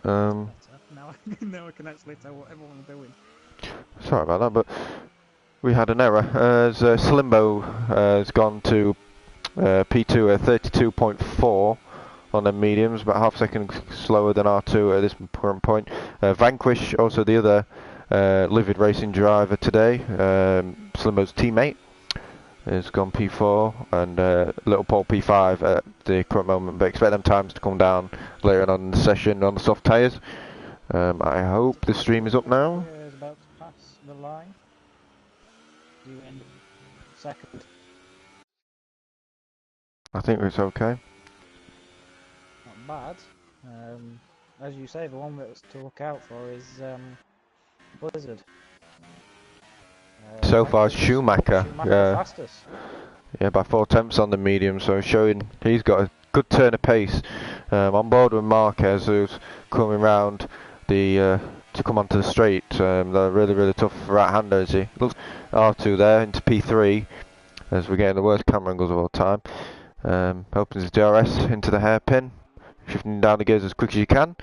Now, now I can actually tell what everyone's doing. Sorry about that, but we had an error. As Slimbo has gone to P2 at 32.4 on the mediums, about half a second slower than R2 at this current point. Vanquish, also the other Livid Racing driver today, Slimbo's teammate, has gone P4, and Little Paul P5 at the current moment, but expect them times to come down later on in the session on the soft tyres. I hope the stream is up now. Is about to pass the line. You end second. I think it's okay. Not bad. As you say, the one that's to look out for is Blizzard. So far, Schumacher. Fastest. Yeah, by 4 tenths on the medium, so showing he's got a good turn of pace. On board with Marquez, who's coming round the to come onto the straight. They're really tough right-handers. He looks R2 there into P3 as we're getting the worst camera angles of all time. Opens his DRS into the hairpin, shifting down the gears as quick as you can.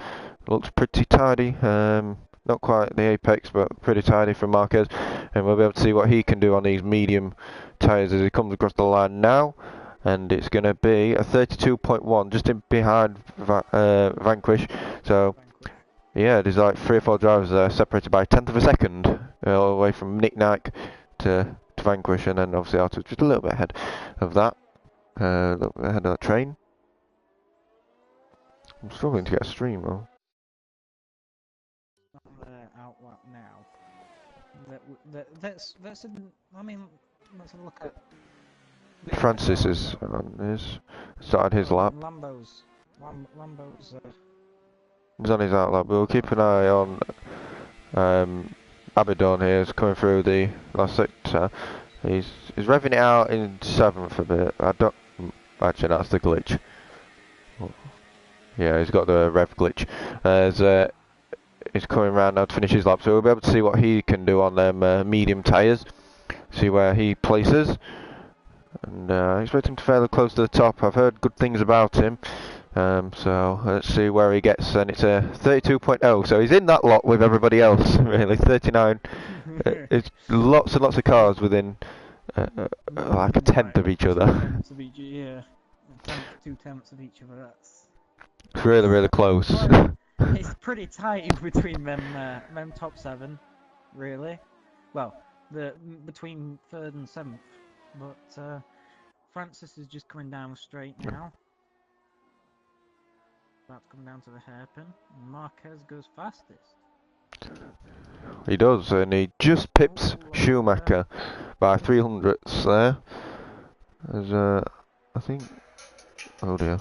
Looks pretty tidy. Not quite the apex, but pretty tidy from Marquez, and we'll be able to see what he can do on these medium tyres as he comes across the line now. And it's going to be a 32.1, just in behind Vanquish. So yeah, there's like 3 or 4 drivers there separated by a tenth of a second, all the way from Nick Nack to Vanquish, and then obviously R2 just a little bit ahead of that, a little bit ahead of that train. I'm struggling to get a stream though. Outlap now. Let's let's have a look at. Francis is started his lap. Lambo's. He's on his outlap. We'll keep an eye on Abaddon here. Is coming through the last sector. He's revving it out in 7th a bit. I don't. Actually, that's the glitch. Yeah, he's got the rev glitch. He's coming round now to finish his lap, so we'll be able to see what he can do on them medium tyres. See where he places. And I expect him to fairly close to the top. I've heard good things about him. So let's see where he gets. And it's a 32.0, so he's in that lot with everybody else, really. 39. It's lots and lots of cars within like a tenth of each other. 2 tenths of each other. That's. It's really close. It's pretty tight in between them top 7, really. Well, between 3rd and 7th. But Francis is just coming down straight now. About to come down to the hairpin. Marquez goes fastest. He does, and he just pips Schumacher by 300ths there. As I think. Oh dear.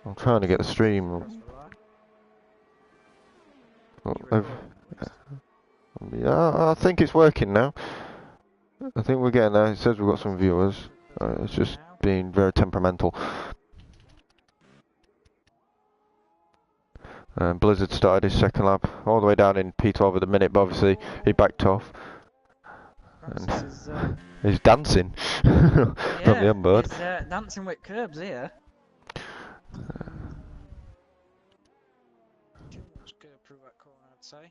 I'm trying to get the stream. Yeah, I think it's working now. I think we're getting there. It says we've got some viewers. It's just being very temperamental. Blizzard started his second lap all the way down in P12 at the minute, but obviously he backed off. And he's dancing from the onboard. He's dancing with curbs here. Just go through that corner, I'd say.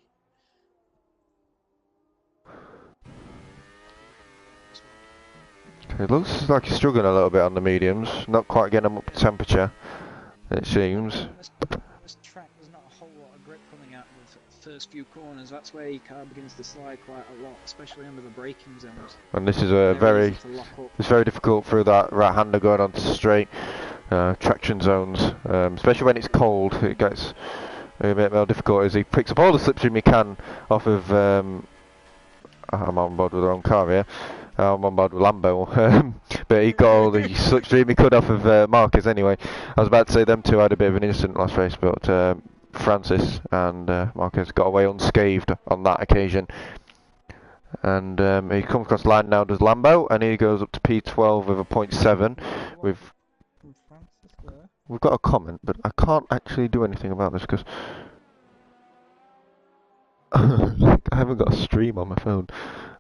It looks like he's struggling a little bit on the mediums, not quite getting him up to temperature, it seems. This track, there's not a whole lot of grip coming out of the first few corners. That's where your car begins to slide quite a lot, especially under the braking zones. And this is it's very difficult through that right-hander going onto straight traction zones, especially when it's cold. It gets a bit more difficult as he picks up all the slipstream he can off of. I'm on board with the wrong car here. I'm on board with Lambo, but he got all the slipstream he could off of Marquez anyway. I was about to say them two had a bit of an incident last race, but Francis and Marquez got away unscathed on that occasion. And he comes across the line now, does Lambo, and he goes up to P12 with a 0.7. We've got a comment, but I can't actually do anything about this because I haven't got a stream on my phone.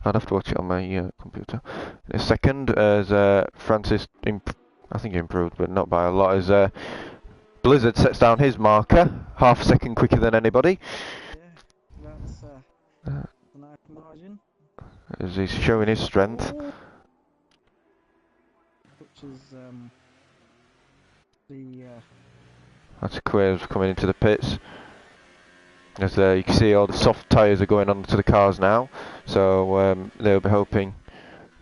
I'd have to watch it on my computer. In a second, as Francis, I think he improved, but not by a lot, as Blizzard sets down his marker, half a second quicker than anybody. Yeah, that's a nice margin. As he's showing his strength. Which is the That's Quair's coming into the pits. As you can see, all the soft tyres are going onto the cars now, so they'll be hoping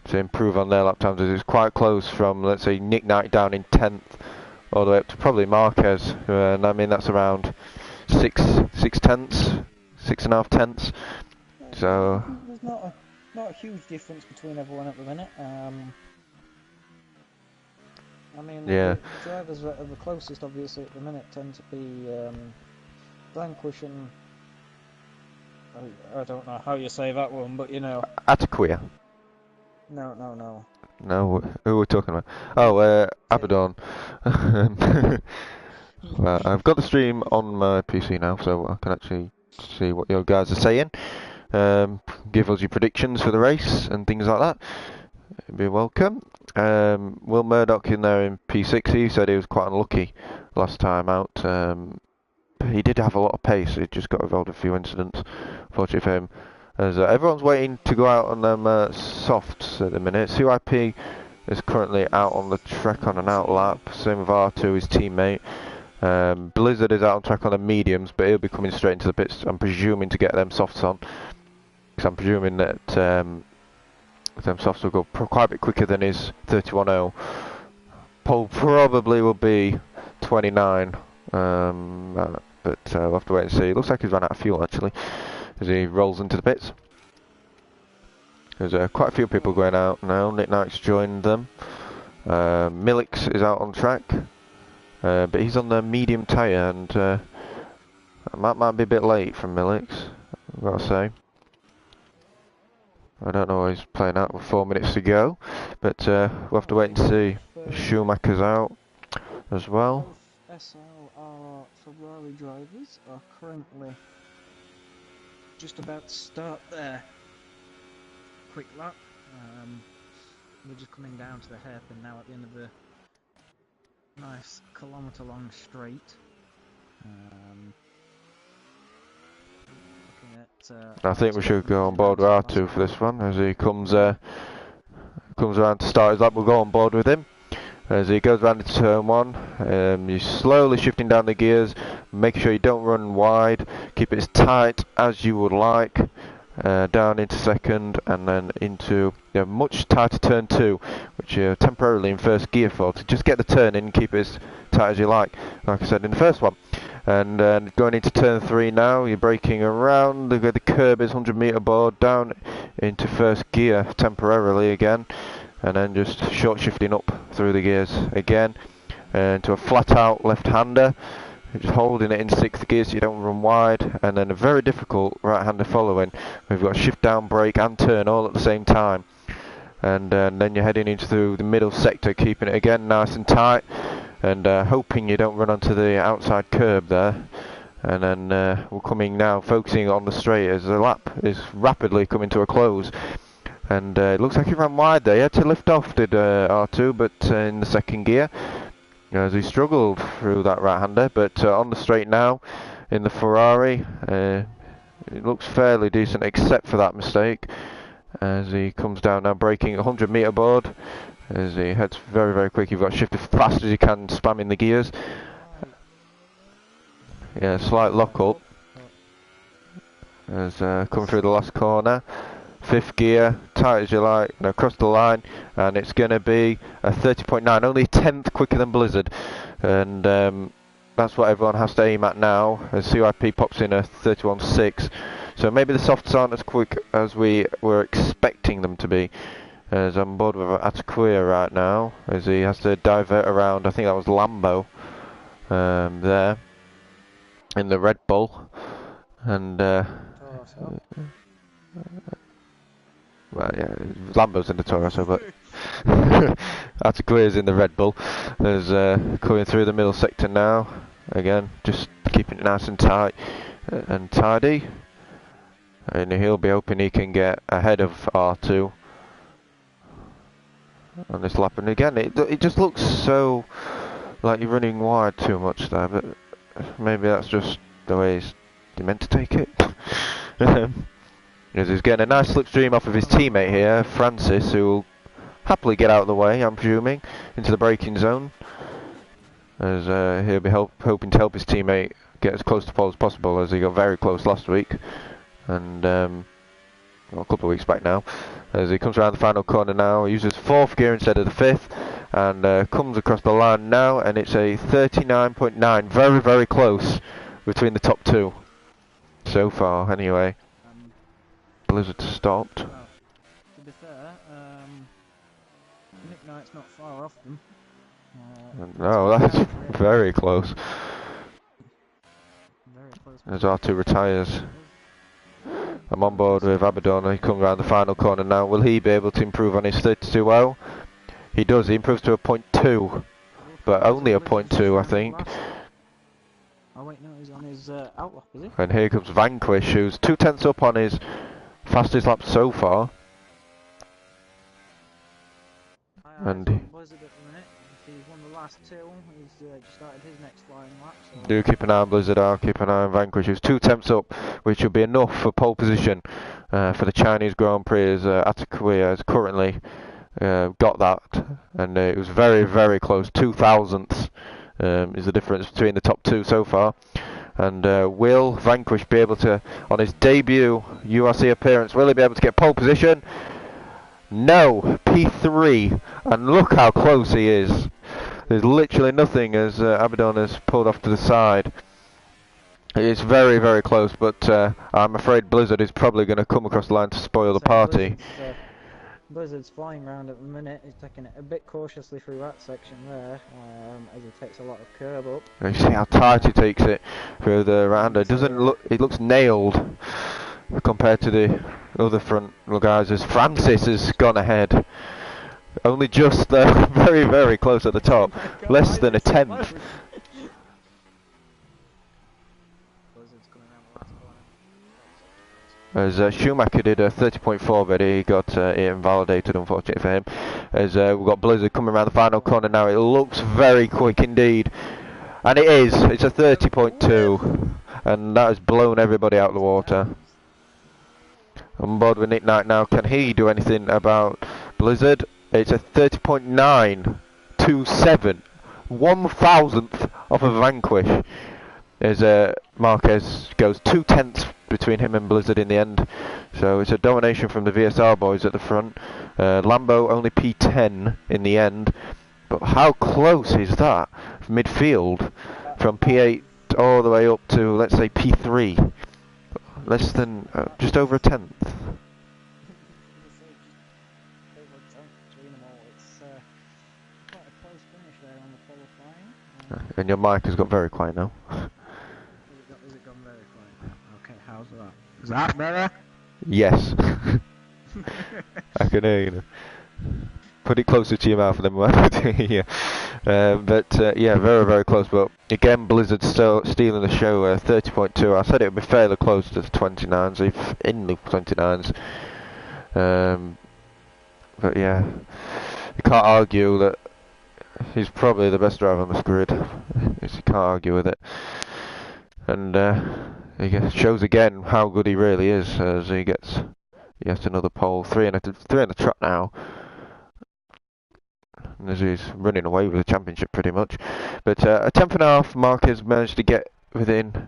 to improve on their lap times. As it's quite close from, let's say, Nick Knight down in 10th, all the way up to probably Marquez, and I mean that's around 6.5 tenths. So there's not a huge difference between everyone at the minute. I mean, yeah. the drivers that are the closest, obviously, at the minute tend to be Vanquish and I don't know how you say that one, but you know. Ataquia. No. No, who are we talking about? Oh, Abaddon. Well, I've got the stream on my PC now, so I can actually see what your guys are saying. Give us your predictions for the race and things like that. Be welcome. Will Murdoch in there in P6, he said he was quite unlucky last time out. He did have a lot of pace, he just got involved in a few incidents, fortunately for him. As everyone's waiting to go out on them softs at the minute. CYP is currently out on the track on an out lap, same with R2, his teammate. Blizzard is out on track on the mediums, but he'll be coming straight into the pits, I'm presuming, to get them softs on. Because I'm presuming that them softs will go quite a bit quicker than his 31.0. Pole probably will be 29, but we'll have to wait and see. It looks like he's run out of fuel actually, as he rolls into the pits. There's quite a few people going out now. Nick Knight's joined them. Millix is out on track, but he's on the medium tyre, and might be a bit late from Millix, I've got to say. I don't know why he's playing out with 4 minutes to go, but we'll have to wait and see. Schumacher's out as well. Both SLR Ferrari drivers are currently just about to start their quick lap. We're just coming down to the hairpin now at the end of the nice kilometre-long straight. I think we should go on board with R2 for this one, as he comes around to start his lap. We'll go on board with him as he goes around into turn 1. You're slowly shifting down the gears, making sure you don't run wide, keep it as tight as you would like. Down into second, and then into much tighter turn 2, which you're temporarily in first gear for, to just get the turn in and keep it as tight as you like I said in the first one. And going into turn 3 now, you're braking around, the curb is 100 metre board, down into first gear temporarily again, and then just short shifting up through the gears again, into a flat out left-hander, just holding it in 6th gear so you don't run wide, and then a very difficult right-hander following. We've got shift down, brake and turn all at the same time, and then you're heading into the middle sector, keeping it again nice and tight, and hoping you don't run onto the outside curb there. And then we're coming now, focusing on the straight as the lap is rapidly coming to a close. And it looks like he ran wide there. He had to lift off, did R2, but in the second gear, as he struggled through that right-hander. But on the straight now, in the Ferrari, it looks fairly decent except for that mistake. As he comes down now, braking 100 metre board. As he heads very, very quick, you've got to shift as fast as you can, spamming the gears. Yeah, slight lock up. As coming through the last corner. 5th gear, tight as you like, and across the line, and it's going to be a 30.9, only 10th quicker than Blizzard. And that's what everyone has to aim at now, as CYP pops in a 31.6. So maybe the softs aren't as quick as we were expecting them to be. As I'm on board with Ataquia right now, as he has to divert around, I think that was Lambo, there, in the Red Bull, and well, yeah, Lambo's in the Toro, but Ataquia's in the Red Bull. As coming through the middle sector now, again, just keeping it nice and tight and tidy, and he'll be hoping he can get ahead of R2 on this lap. And again, it just looks so like you're running wide too much there, but maybe that's just the way he meant to take it. As he's getting a nice slipstream off of his teammate here, Francis, who will happily get out of the way, I'm presuming, into the braking zone. As he'll be hoping to help his teammate get as close to pole as possible, as he got very close last week. And well, a couple of weeks back now. As he comes around the final corner now, he uses 4th gear instead of the 5th, and comes across the line now, and it's a 39.9, very, very close between the top two so far. Anyway, Blizzard stopped. Well, to be fair, Nick Knight's not far off them. No, that's very close. Very close. As R2 retires. I'm on board with Abaddon. He comes around the final corner now. Will he be able to improve on his 32.0? He does. He improves to a 0.2, but only a 0.2, I think. Oh wait, no, he's on his outlap, is he? And here comes Vanquish, who's 2/10 up on his fastest lap so far. And Blizzard at the minute. He's won the last 2. He's just started his next flying lap. So. Do keep an eye on Blizzard. I'll keep an eye on Vanquish, who's 2/10 up, which will be enough for pole position for the Chinese Grand Prix. As Atakuya has currently got that, and it was very, very close. 2,000ths is the difference between the top 2 so far. And will Vanquish be able to, on his debut URC appearance, will he be able to get pole position? No, P3, and look how close he is. There's literally nothing as Abaddon has pulled off to the side. It's very, very close, but I'm afraid Blizzard is probably going to come across the line to spoil the party. Blizzard's flying around at the minute. He's taking it a bit cautiously through that section there, as he takes a lot of curb up. You see how tight he takes it through the rounder. It doesn't look. It looks nailed compared to the other front guys. As Francis has gone ahead, only just very, very close at the top, less than a 10th. As Schumacher did a 30.4, but he got it invalidated, unfortunately for him. As we've got Blizzard coming around the final corner now. It looks very quick indeed, and it is. It's a 30.2, and that has blown everybody out of the water. I'm on board with Nick Knight now. Can he do anything about Blizzard? It's a 30.927, 1,000th off of Vanquish. As Marquez goes 2/10 between him and Blizzard in the end. So it's a domination from the VSR boys at the front. Lambo only P10 in the end. But how close is that? Midfield from P8 all the way up to, let's say, P3. Less than, just over a 10th. And your mic has got very quiet now. Has it gone very quiet? Okay, how's that? Is that better? Yes. I can hear you. Put it closer to your mouth and then we'll yeah. Yeah, very, very close. But again, Blizzard still stealing the show. 30.2. I said it would be fairly close to the 29s, if in the 29s. But yeah, you can't argue that he's probably the best driver on this grid. You can't argue with it. And he shows again how good he really is as he gets yet another pole. Three in the trot now. As he's running away with the championship pretty much. But a 10th and a half Marquez managed to get within,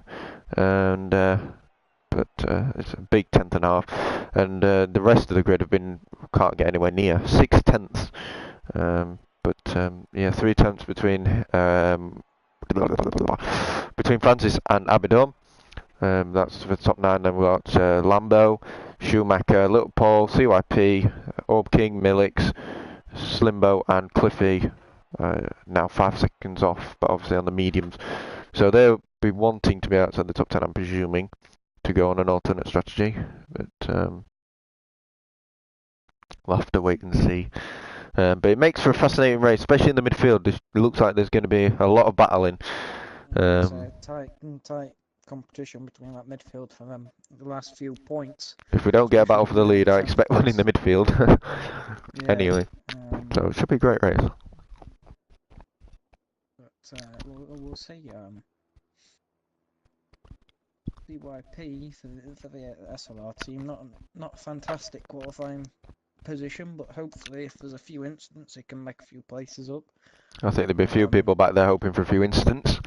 and but it's a big 10th and a half. And the rest of the grid can't get anywhere near 6/10ths. Yeah, 3/10ths between Francis and Abaddon. That's for the top 9. Then we've got Lambo, Schumacher, Little Paul, CYP, Orb King, Millix, Slimbo and Cliffy, now 5 seconds off, but obviously on the mediums. So they'll be wanting to be outside the top 10, I'm presuming, to go on an alternate strategy. But we'll have to wait and see. But it makes for a fascinating race, especially in the midfield. It looks like there's going to be a lot of battling. It's a tight competition between that midfield for them. The last few points. If we don't get a battle for the lead, I expect one in the midfield. Yeah, anyway, so it should be a great race. But we'll see. CYP for the SLR team, not a fantastic qualifying position, but hopefully if there's a few incidents, it can make a few places up. I think there'll be a few people back there hoping for a few incidents.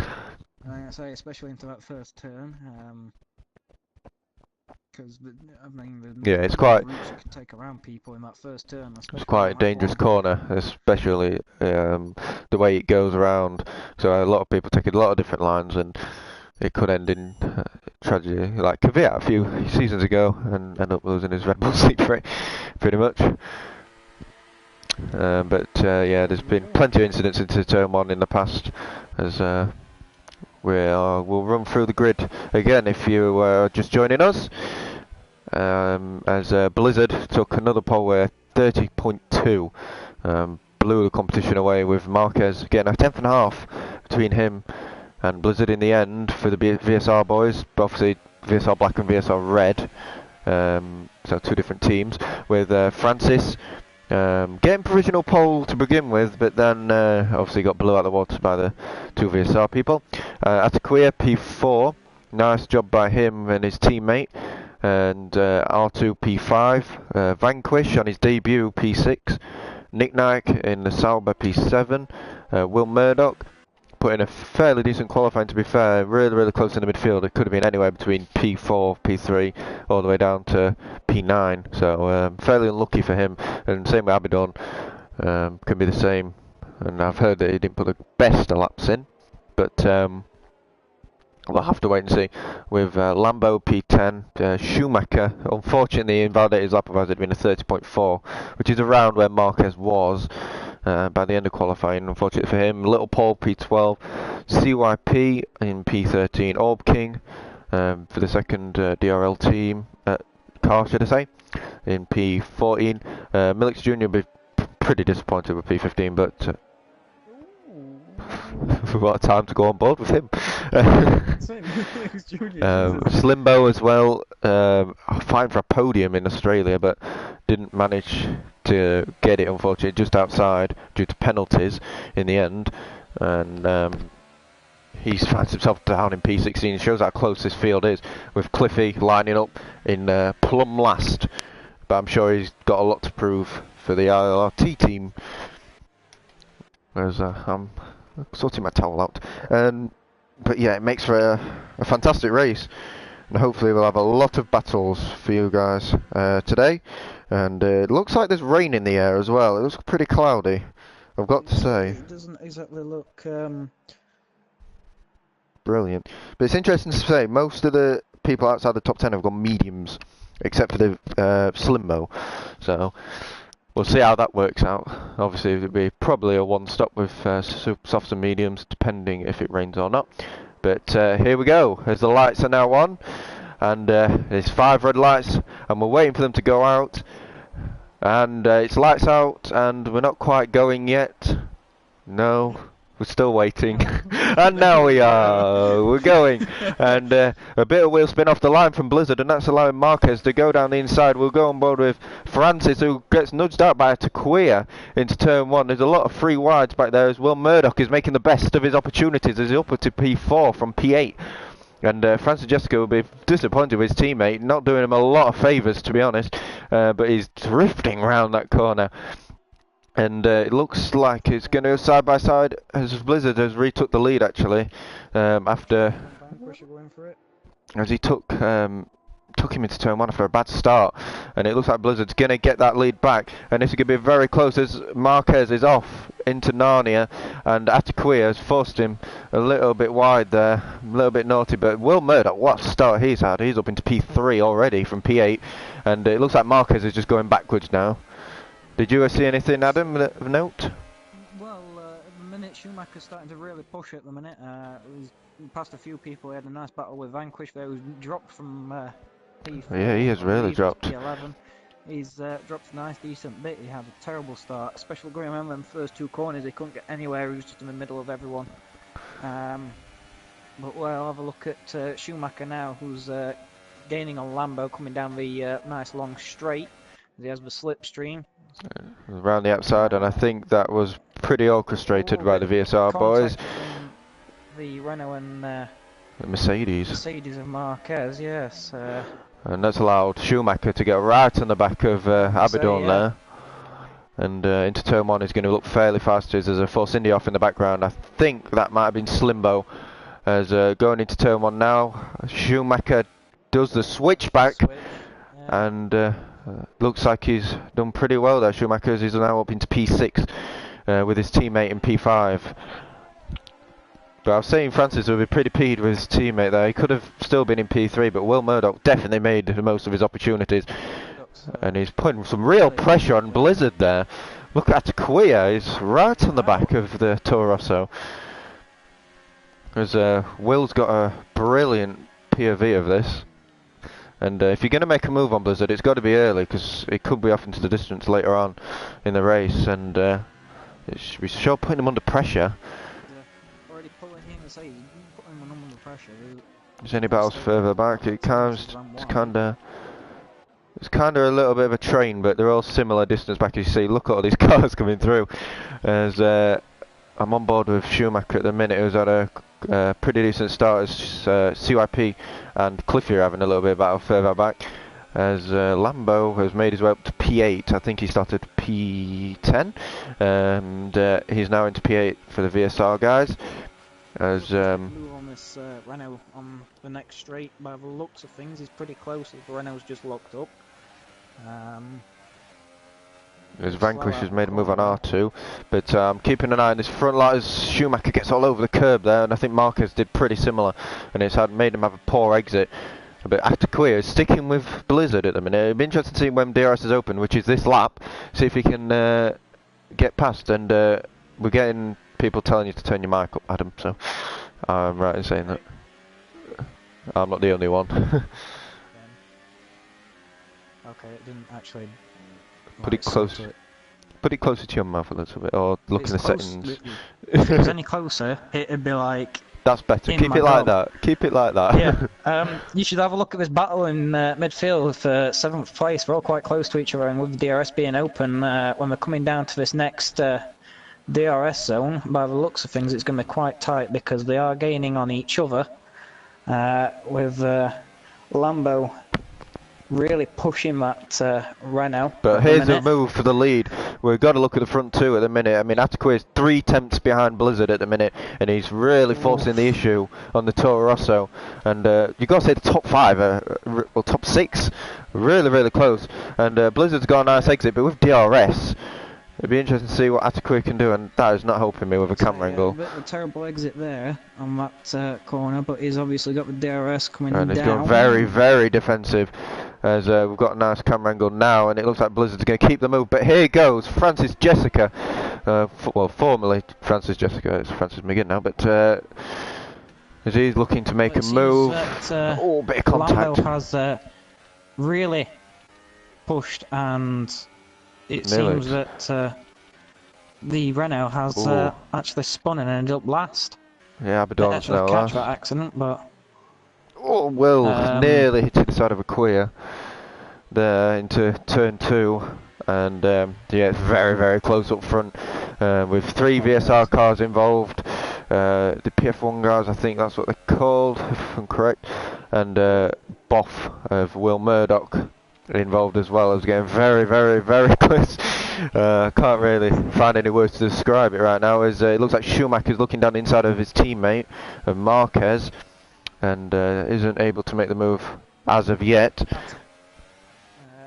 I say, especially into that first turn, because I mean, yeah, it's quite. Routes you can take around people in that first turn. It's quite a dangerous corner, especially the way it goes around. So a lot of people taking a lot of different lines, and it could end in tragedy. Like Kvyat a few seasons ago, and end up losing his Red Bull seat for it, pretty much. But yeah, there's been plenty of incidents into turn 1 in the past, as we'll run through the grid again if you are just joining us. As Blizzard took another pole where 30.2 blew the competition away, with Marquez getting a 10th and a half between him and Blizzard in the end for the VSR boys. But obviously VSR Black and VSR Red, so two different teams, with Francis getting provisional pole to begin with, but then obviously got blew out the water by the two VSR people. Ataquia P4, nice job by him and his teammate. And R2 P5, Vanquish on his debut P6, Nick Nike in the Sauber P7, Will Murdoch put in a fairly decent qualifying, to be fair, really close in the midfield. It could have been anywhere between P4, P3 all the way down to P9, so fairly unlucky for him. And same with Abidon, can be the same, and I've heard that he didn't put the best of laps in, but we'll have to wait and see. With Lambo P10, Schumacher unfortunately invalidated his lap, otherwise it had been a 30.4, which is around where Marquez was by the end of qualifying, unfortunately for him. Little Paul P12, CYP in P13, Orb King for the second DRL team, car should I say, in P14. Milix Jr. will be pretty disappointed with P15, but what a time to go on board with him. Slimbo as well, fighting for a podium in Australia, but didn't manage to get it, unfortunately, just outside due to penalties in the end. And he finds himself down in P16. Shows how close this field is, with Cliffy lining up in plumb last. But I'm sure he's got a lot to prove for the ILRT team. Whereas I'm sorting my towel out. But yeah, it makes for a fantastic race, and hopefully we'll have a lot of battles for you guys today. And it looks like there's rain in the air as well. It looks pretty cloudy, I've got to say. It doesn't exactly look brilliant. But it's interesting to say, most of the people outside the top 10 have got mediums, except for the Slimbo. So we'll see how that works out. Obviously, it'll be probably a one-stop with super softs and mediums, depending if it rains or not. But here we go, as the lights are now on, and there's 5 red lights, and we're waiting for them to go out. And it's lights out, and we're not quite going yet. No, we're still waiting. And now we are, we're going. And a bit of wheel spin off the line from Blizzard, and that's allowing Marquez to go down the inside. We'll go on board with Francis, who gets nudged out by Ataquia into turn 1. There's a lot of free wides back there as well. Murdoch is making the best of his opportunities as he's up to P4 from P8. And Francis Jessica will be disappointed with his teammate, not doing him a lot of favours, to be honest, but he's drifting round that corner. And it looks like it's going to go side by side as Blizzard has retook the lead, actually, after as he took him into turn 1 after a bad start. And it looks like Blizzard's going to get that lead back, and this is going to be very close as Marquez is off into Narnia, and Ataquia has forced him a little bit wide there, a little bit naughty. But Will Murdoch, what a start he's had. He's up into P3 already from P8, and it looks like Marquez is just going backwards now. Did you see anything, Adam, of note? Well, at the minute, Schumacher's starting to really push at the minute. He's passed a few people. He had a nice battle with Vanquish there, who's dropped from P4. Yeah, he has really dropped. P11. He's dropped a nice, decent bit. He had a terrible start, especially going around them first 2 corners. He couldn't get anywhere. He was just in the middle of everyone. But we'll have a look at Schumacher now, who's gaining on Lambo, coming down the nice long straight. He has the slipstream. Around the outside, and I think that was pretty orchestrated by the VSR boys. the Renault and The Mercedes. Mercedes of Marquez, yes. And that's allowed Schumacher to get right on the back of Abidon there. And into turn 1 is going to look fairly fast. There's a Force India off in the background. I think that might have been Slimbo. As going into turn 1 now, Schumacher does the switch back. And looks like he's done pretty well there. Schumacher is now up into P6 with his teammate in P5. But I was saying Francis would be pretty peeved with his teammate there. He could have still been in P3, but Will Murdoch definitely made the most of his opportunities. And he's putting some real pressure on Blizzard there. Look at Takuya, he's right on the back of the Toro Rosso. As Will's got a brilliant POV of this. And if you're going to make a move on Blizzard, it's got to be early, because it could be off into the distance later on in the race. And it should be sure putting him under pressure. Already pulling in, say, putting him under pressure. There's any battles further back? It's kind of a little bit of a train, but they're all similar distance back. As you see, look at all these cars coming through. As I'm on board with Schumacher at the minute, who's had a pretty decent start. As CYP and Cliffy are having a little bit of battle further back. As Lambo has made his way up to P8. I think he started P10, and he's now into P8 for the VSR guys. As move on this Renault on the next straight, by the looks of things, he's pretty close. The Renault's just locked up. As Vanquish has made a move on R2, but I'm keeping an eye on this front light as Schumacher gets all over the curb there, and I think Marquez did pretty similar, and it's made him have a poor exit. But Atakuya is sticking with Blizzard at the minute. It'll be interesting to see when DRS is open, which is this lap, see if he can get past, and we're getting people telling you to turn your mic up, Adam, so I'm right in saying that. I'm not the only one. Okay, it didn't actually... Put it close. Put it closer to your mouth a little bit, or look in the settings. If it was any closer, it'd be like... That's better. Keep it like that. Keep it like that. Yeah. You should have a look at this battle in midfield for 7th place. We're all quite close to each other, and with the DRS being open, when we're coming down to this next DRS zone, by the looks of things, it's going to be quite tight because they are gaining on each other. With Lambo really pushing that Renault. But here's a move for the lead. We've got to look at the front two at the minute. I mean, Atakuya is 3 tenths behind Blizzard at the minute, and he's really forcing the issue on the Toro Rosso. And you've got to say the top 5, well, top 6, really, really close. And Blizzard's got a nice exit, but with DRS, it'd be interesting to see what Atakuya can do, and that is not helping me with a camera angle. A bit of a terrible exit there on that corner, but he's obviously got the DRS coming down. And he's gone very, very defensive. As we've got a nice camera angle now, and it looks like Blizzard's going to keep the move. But here goes Francis Jessica, well, formerly Francis Jessica, it's Francis McGinn now, but as he's looking to make a move. Oh, bit of contact. Lambo has really pushed, and it seems that the Renault has actually spun and ended up last. Yeah, Abaddon's now catch last. that accident, but... Oh, Will nearly hit the side of a Queer there into turn 2, and yeah, it's very, very close up front with 3 VSR cars involved. The PF1 guys, I think that's what they're called, if I'm correct, and Boff of Will Murdoch involved as well. It's getting very, very, very close. Can't really find any words to describe it right now, as it looks like Schumacher's looking down the inside of his teammate, of Marquez, and isn't able to make the move as of yet.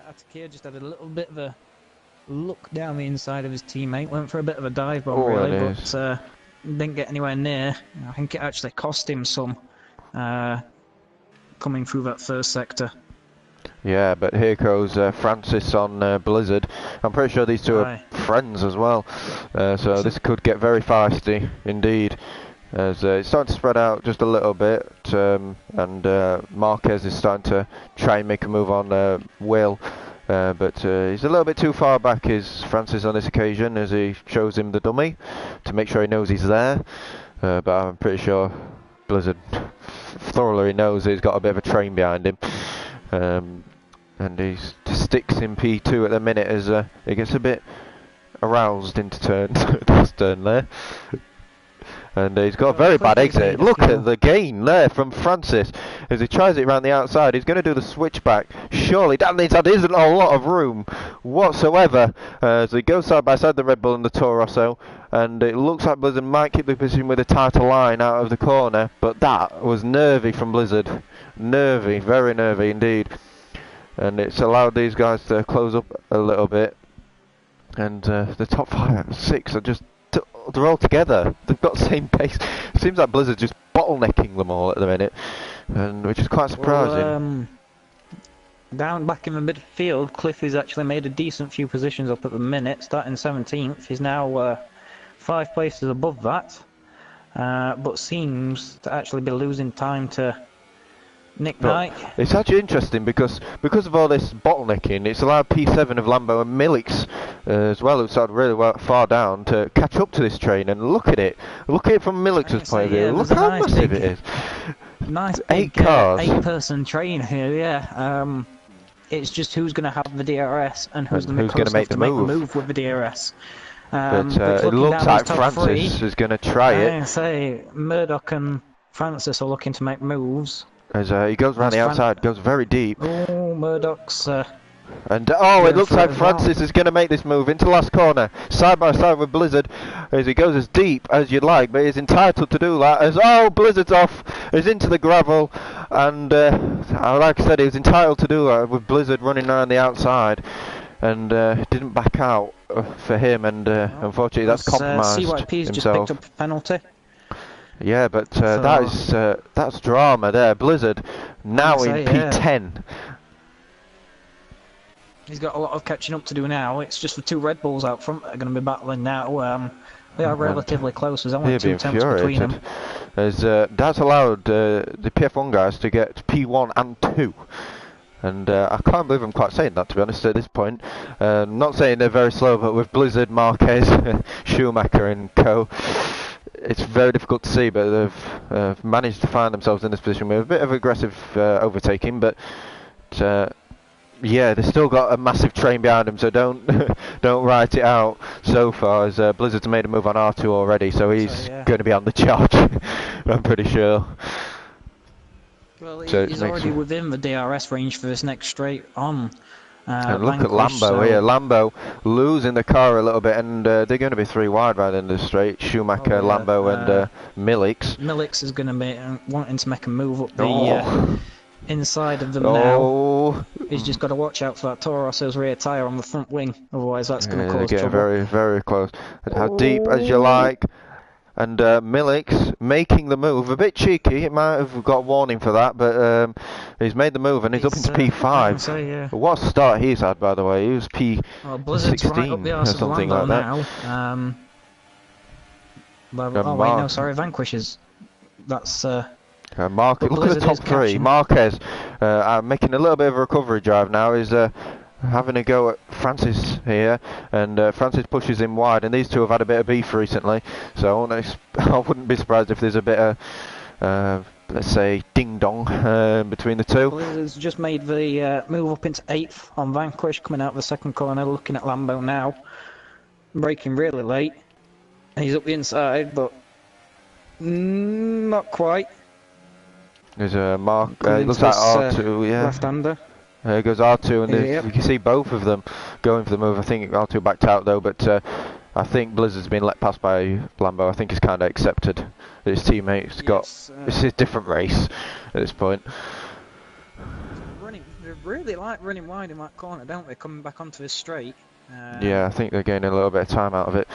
Atakuya just had a little bit of a look down the inside of his teammate, went for a bit of a dive bomb really, but didn't get anywhere near. I think it actually cost him some coming through that first sector. Yeah, but here goes Francis on Blizzard. I'm pretty sure these two are friends as well, so this could get very feisty indeed. As it's starting to spread out just a little bit, and Marquez is starting to try and make a move on Will, but he's a little bit too far back, is Francis, on this occasion, as he shows him the dummy to make sure he knows he's there. But I'm pretty sure Blizzard thoroughly knows he's got a bit of a train behind him, and he sticks in P2 at the minute as he gets a bit aroused into turn last turn there. and he's got a very bad exit. Look at the gain there from Francis as he tries it around the outside. He's going to do the switchback. Surely that means that isn't a lot of room whatsoever as he goes side by side the Red Bull and the Toro Rosso, and it looks like Blizzard might keep the position with a tighter line out of the corner, but that was nervy from Blizzard. Nervy, very nervy indeed. And it's allowed these guys to close up a little bit. And the top 5, 6 are just, they're all together. They've got the same pace. It seems like Blizzard's just bottlenecking them all at the minute, and which is quite surprising. Well, down back in the midfield, Cliffy's actually made a decent few positions up at the minute, starting 17th. He's now 5 places above that, but seems to actually be losing time to Nick Knight. It's actually interesting because of all this bottlenecking, it's allowed P7 of Lambo and Millix as well, who started really far down, to catch up to this train. And look at it from Millix's point of view. Look how massive it is. Nice 8 cars, 8-person train here. Yeah. It's just who's going to have the DRS and who's going to make the move with the DRS. But it looks like Francis is going to try it. I say Murdoch and Francis are looking to make moves. As he goes around the outside, goes very deep. Oh, Murdoch's... and it looks like Francis is going to make this move into the last corner, side by side with Blizzard, as he goes as deep as you'd like, but he's entitled to do that, as Blizzard's off, he's into the gravel, and like I said, he was entitled to do that with Blizzard running around the outside, and didn't back out for him, and unfortunately that's compromised CYP's himself. Just picked up a penalty. Yeah, but that's drama there. Blizzard now in P10. He's got a lot of catching up to do now. It's just the 2 Red Bulls out front that are going to be battling now. They are relatively close. There's only 2 tenths between them. As that's allowed the PF1 guys to get P1 and 2. And I can't believe I'm quite saying that, to be honest, at this point. Not saying they're very slow, but with Blizzard, Marquez, Schumacher and co, it's very difficult to see, but they've managed to find themselves in this position with a bit of aggressive overtaking, but yeah, they've still got a massive train behind them, so don't write it out so far, as Blizzard's made a move on R2 already, so he's going to be on the charge, I'm pretty sure. Well, he's already within the DRS range for this next straight on. And look at Lambo here. Lambo losing the car a little bit, and they're going to be 3 wide by the end of the straight. Schumacher, Lambo, and Millix. Millix is going to be wanting to make a move up the inside of them now. He's just got to watch out for that Toro Rosso's rear tyre on the front wing, otherwise that's going to cause trouble. Very, very close. How deep as you like. And Millix making the move, a bit cheeky, it might have got a warning for that, but he's made the move and he's up into P5. What a start he's had, by the way, he was P16 right or something like that. Vanquish is... That's... look at the top 3, Marquez making a little bit of a recovery drive now, is having a go at Francis here, and Francis pushes him wide, and these two have had a bit of beef recently, so I wouldn't be surprised if there's a bit of let's say ding dong between the two. Blizzard's just made the move up into 8th on Vanquish, coming out of the second corner, looking at Lambo now, braking really late. He's up the inside, but not quite. There's a mark, it looks like R2, yeah. Left-hander. There goes R2, and you can see both of them going for the move. I think R2 backed out though, but I think Blizzard's been let past by Lambo. I think he's kind of accepted that his teammates got... It's a different race at this point. They really like running wide in that corner, don't they, coming back onto this straight. Yeah, I think they're gaining a little bit of time out of it.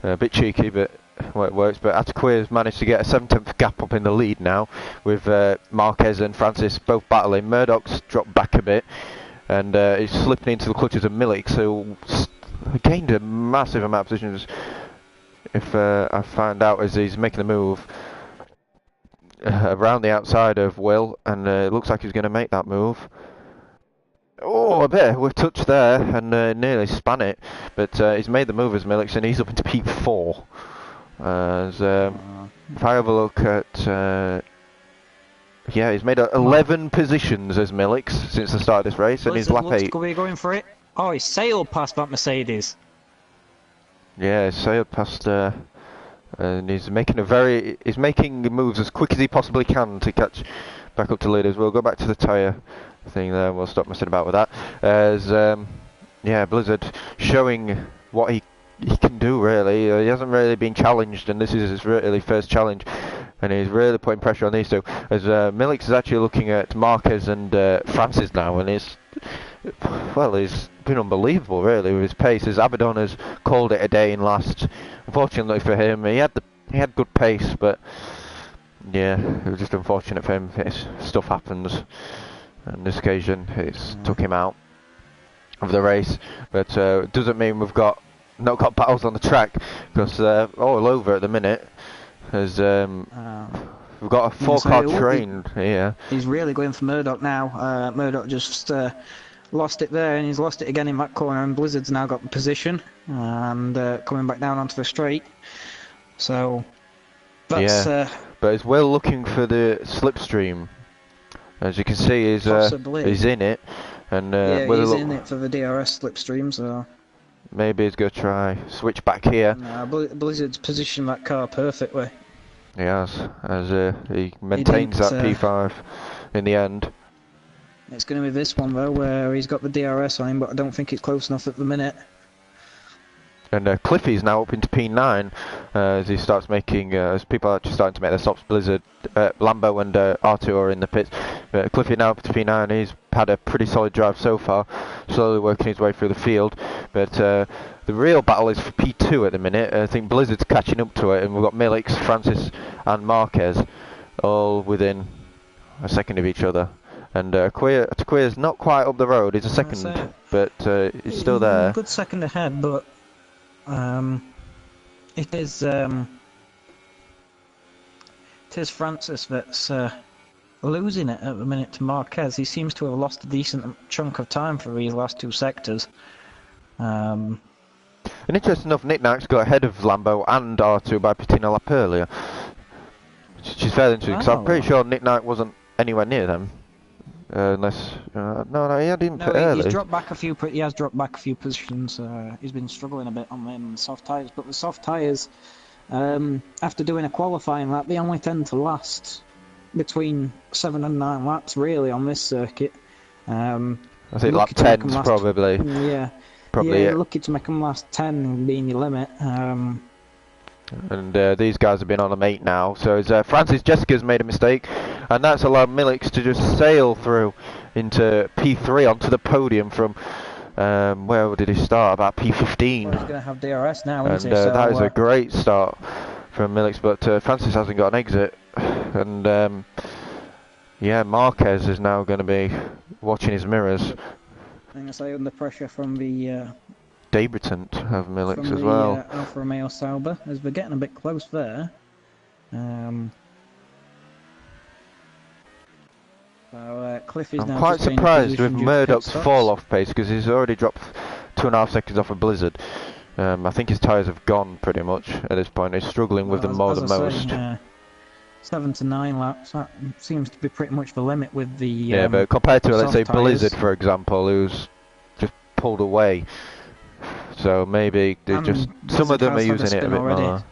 A bit cheeky, but well, it works. But Ataquir's managed to get a 7/10 gap up in the lead now, with Marquez and Francis both battling. Murdoch's dropped back a bit, and he's slipping into the clutches of Millix, who gained a massive amount of positions. If I find out as he's making the move around the outside of Will, and it looks like he's going to make that move. Oh, a bit of a touch there, and nearly span it, but he's made the move as Millix, and he's up into P4. If I have a look at, yeah, he's made 11 positions as Millix since the start of this race, and he's lap 8. Are we going for it? Oh, he sailed past that Mercedes. Yeah, he sailed past and he's making moves as quick as he possibly can to catch back up to leaders. We'll go back to the tyre thing there. We'll stop messing about with that. As yeah, Blizzard showing what he can do really. He hasn't really been challenged, and this is his really first challenge, and he's really putting pressure on these two. As Milix is actually looking at Marquez and Francis now, and he's been unbelievable really with his pace. As Abaddon has called it a day in last. Unfortunately for him, he had good pace, but yeah, it was just unfortunate for him. Stuff happens. On this occasion, it's took him out of the race, but it doesn't mean we've not got battles on the track, because they're all over at the minute. As we've got a four-car train here. He's really going for Murdoch now. Murdoch just lost it there, and he's lost it again in that corner, and Blizzard's now got the position, and coming back down onto the straight. So that's... Yeah, but he's well looking for the slipstream. As you can see, he's in it, and yeah, he's in it for the DRS slipstream. So maybe he's gonna try switch back here. Blizzard's positioned that car perfectly. He has, as he maintains that P5 in the end. It's going to be this one though, where he's got the DRS on him, but I don't think it's close enough at the minute. And Cliffy's now up into P9 as he starts making, as people are actually starting to make their stops. Blizzard, Lambo and R2 are in the pits. But Cliffy now up to P9, he's had a pretty solid drive so far, slowly working his way through the field. But the real battle is for P2 at the minute. I think Blizzard's catching up to it, and we've got Milix, Francis and Marquez all within a second of each other. And Taquia's not quite up the road, he's a second, but he's still there. Good second ahead, but it is Francis that's losing it at the minute to Marquez. He seems to have lost a decent chunk of time for these last two sectors. And interesting enough, Nick Nack's got ahead of Lambo and R2 by pitting a lap earlier. Which is fairly interesting, because I'm pretty sure Nick Nack wasn't anywhere near them. Unless no, he had him pit early. He's dropped back a few. He has dropped back a few positions. He's been struggling a bit on them soft tyres, but the soft tyres, after doing a qualifying lap, they only tend to last between 7 and 9 laps, really, on this circuit. I think lap 10's probably. Yeah, probably. Yeah, lucky to make them last 10 being your limit. And these guys have been on a 8 now, so Francis Jessica's made a mistake, and that's allowed Milix to just sail through into P3 onto the podium from, where did he start? About P15. Well, he's going to have DRS now, and isn't he? So, that is a great start from Milix, but Francis hasn't got an exit, and yeah, Marquez is now going to be watching his mirrors. I think I say under pressure from the... debutant of Milix from as well. Alfa Romeo Sauber, as we're getting a bit close there. Cliff is now. I'm quite surprised with Murdoch's fall off pace, because he's already dropped 2.5 seconds off of Blizzard. I think his tyres have gone pretty much at this point. He's struggling with them more than most. 7 to 9 laps, that seems to be pretty much the limit with the. Yeah, but compared to, let's say, tyres. Blizzard, for example, who's just pulled away. So maybe they just some of them are using it a bit more.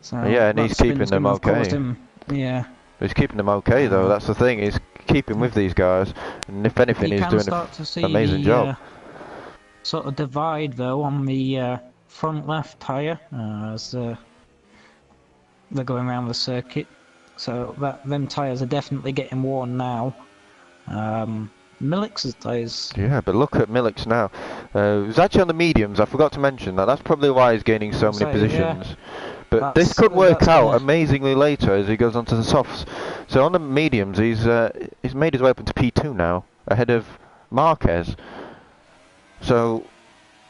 So yeah, and he's keeping them okay. Yeah. He's keeping them okay though. That's the thing. He's keeping with these guys, and if anything, he's doing an amazing job. Sort of divide though on the front left tyre as they're going around the circuit. So them tyres are definitely getting worn now. Milix's tyres. Yeah, but look at Milix now. He's actually on the mediums. I forgot to mention that. That's probably why he's gaining so many positions. Yeah. But this could work out amazingly later as he goes onto the softs. So on the mediums, he's made his way up into P2 now, ahead of Marquez. So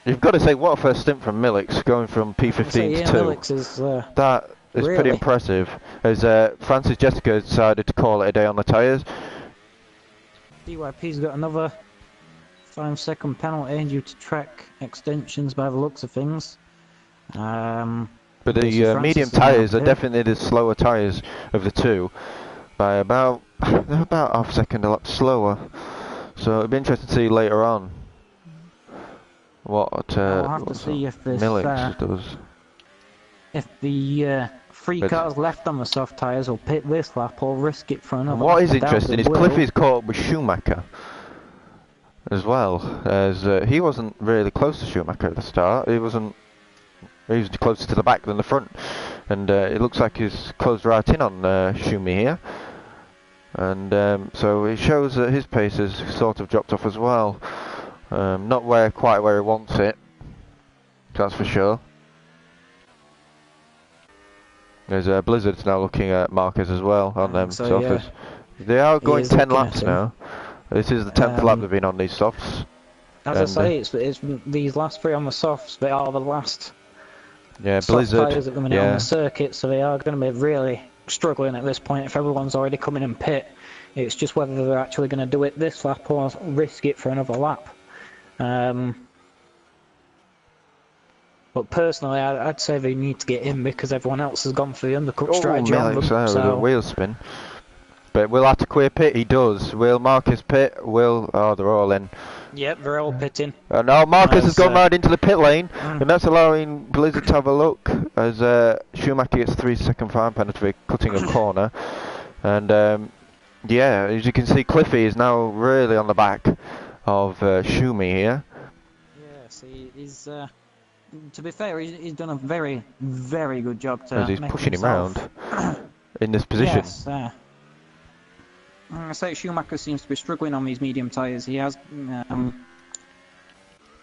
you've got to say, what a first stint from Milix, going from P15 to 2. Milix is, that is really pretty impressive. As Francis Jessica decided to call it a day on the tyres. DYP's got another 5-second penalty due to track extensions by the looks of things. But the medium tyres are definitely the slower tyres of the two, by about half a second a lot slower. So it'll be interesting to see later on what I'll have to see if this, Milix does. if the three But- cars left on the soft tyres will pit this lap or risk it for And another what lap, is I doubt interesting they is will. Cliffy's caught up with Schumacher as well, as he wasn't really close to Schumacher at the start. He was closer to the back than the front, and it looks like he's closed right in on Schumi here, and so it shows that his pace has sort of dropped off as well. Not quite where he wants it, that's for sure. There's Blizzard's now looking at Marquez as well on them So, softs. yeah, They are he going is 10 looking laps at him. now. This is the 10th lap they've been on these softs. As I say, it's these last three on the softs. They are the last Yeah, soft Blizzard. tyres at the minute on the circuit, so they are going to be really struggling at this point. If everyone's already coming in pit, it's just whether they're actually going to do it this lap or risk it for another lap. But personally, I'd say they need to get in because everyone else has gone for the undercut strategy on them. With So a wheel spin. But will have to clear pit, he does. Will Marquez pit? Oh, they're all in. yep, they're all pitting. Now Marquez has gone As, right into the pit lane, and that's allowing Blizzard to have a look as Schumacher gets 3-second fine penalty for cutting a corner. And yeah, as you can see, Cliffy is now really on the back of Schumi here. Yes, he's. To be fair, he's done a very, very good job to As he's make pushing himself. him round in this position. Yes, I say Schumacher seems to be struggling on these medium tyres. He has done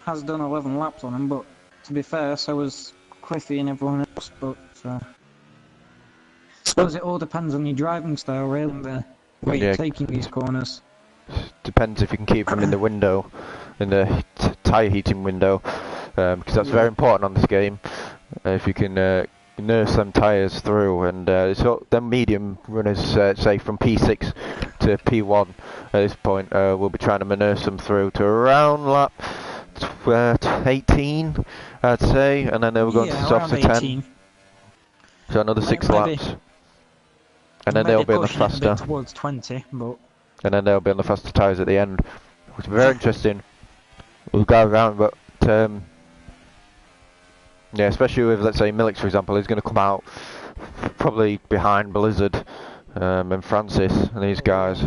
11 laps on them, but to be fair, so was Cliffy and everyone else. But I suppose it all depends on your driving style, really, and the way you're taking these corners. Depends if you can keep them in the window, in the tyre heating window, because that's very important on this game. If you can nurse them tyres through, and so them medium runners, say from P6 to P1 at this point, we'll be trying to nurse them through to around lap 18, I'd say, and then they will go into softs for 10. So another 6 laps, and then they'll be on the faster. Towards 20, but. And then they'll be on the faster tyres at the end, which is very interesting. We'll go around, but yeah, especially with, let's say, Millix, for example, he's going to come out probably behind Blizzard and Francis and these guys.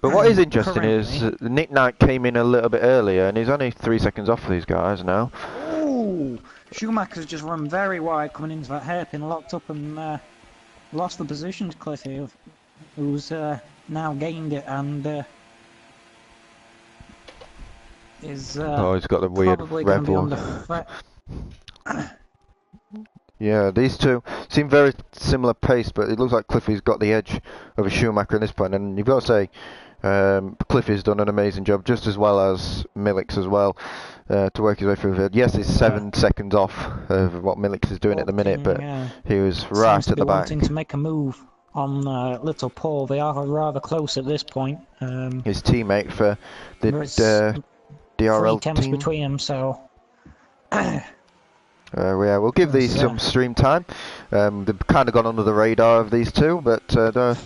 But what is interesting is Nick Knight came in a little bit earlier, and he's only 3 seconds off these guys now. Ooh, Schumacher's just run very wide coming into that hairpin, locked up and lost the position to Cliffy, who's now gained it and is he's got the weird red one. Yeah, these two seem very similar pace, but it looks like Cliffy's got the edge over Schumacher at this point, and you've got to say Cliffy's done an amazing job, just as well as Millix as well, to work his way through the field. Yes, he's 7 seconds off of what Millix is doing at the minute, but he was right at the back. Wanting to make a move on Little Paul. They are rather close at this point. His teammate for the DRL 3 temps team. between them, so. Yeah, we'll give these some stream time. They've kind of gone under the radar of these two, but they're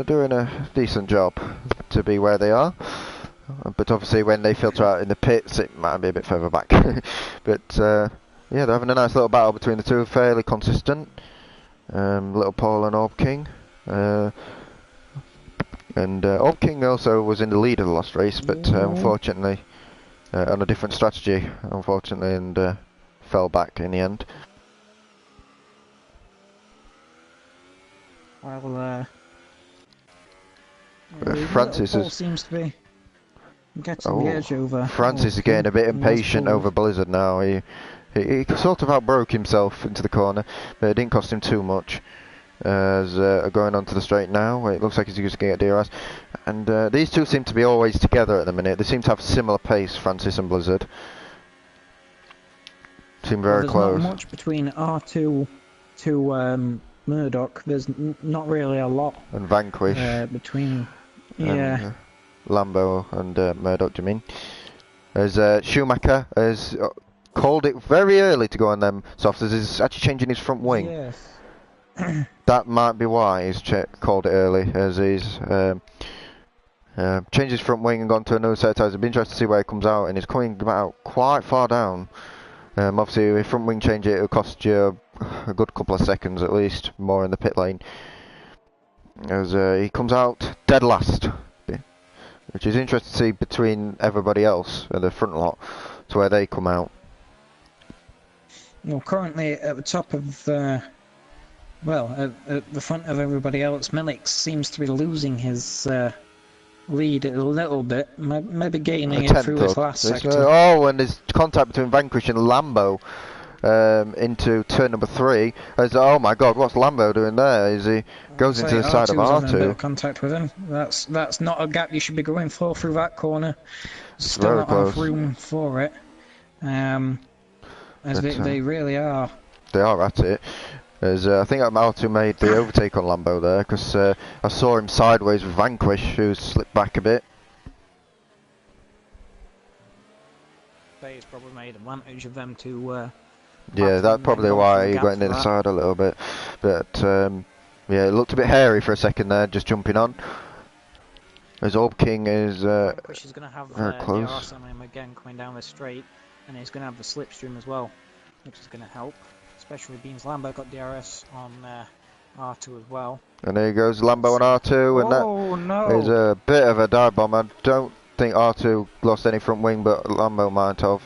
doing a decent job to be where they are. But obviously, when they filter out in the pits, it might be a bit further back. But yeah, they're having a nice little battle between the two, fairly consistent. Little Paul and Orb King. And Orb King also was in the lead of the last race, but unfortunately, on a different strategy, unfortunately, and fell back in the end. Well, Francis seems to be getting the edge over. Francis is getting a bit impatient over Blizzard now. He sort of outbroke himself into the corner, but it didn't cost him too much. As going onto the straight now, it looks like he's just going to get DRS. And these two seem to be always together at the minute. They seem to have similar pace, Francis and Blizzard. Seem very close. There's not much between R2 to Murdoch. There's not really a lot. And Vanquish. Between, Lambo and Murdoch, do you mean? As Schumacher has called it very early to go on them softs, as he's actually changing his front wing. Yes. That might be why he's called it early, as he's changed his front wing and gone to another set of tyres. It'll be interesting to see where he comes out, and he's coming out quite far down. Obviously, if front wing change it, it'll cost you a good couple of seconds at least more in the pit lane, as he comes out dead last, which is interesting to see between everybody else and the front lot to where they come out. Well, currently at the top of at the front of everybody else, Milik seems to be losing his lead a little bit, maybe gaining it through his last sector. And there's contact between Vanquish and Lambo into turn number 3. As oh my God, what's Lambo doing there? Is he goes into the side of R2? Having a bit of contact with him. That's not a gap you should be going for through that corner. Still not enough room for it. As they really are. They are at it. As I think R2 made the overtake on Lambo there, because I saw him sideways with Vanquish, who slipped back a bit. He's probably made advantage of them to. Yeah, that's probably why he went inside a little bit. But yeah, it looked a bit hairy for a second there, just jumping on. As Orb King is Vanquish is going to have very close. DRS on him again coming down the straight, and he's going to have the slipstream as well, which is going to help. Especially being Lambo got DRS on R2 as well. And there goes Lambo on R2, and that is a bit of a dive bomb. I don't think R2 lost any front wing, but Lambo might have.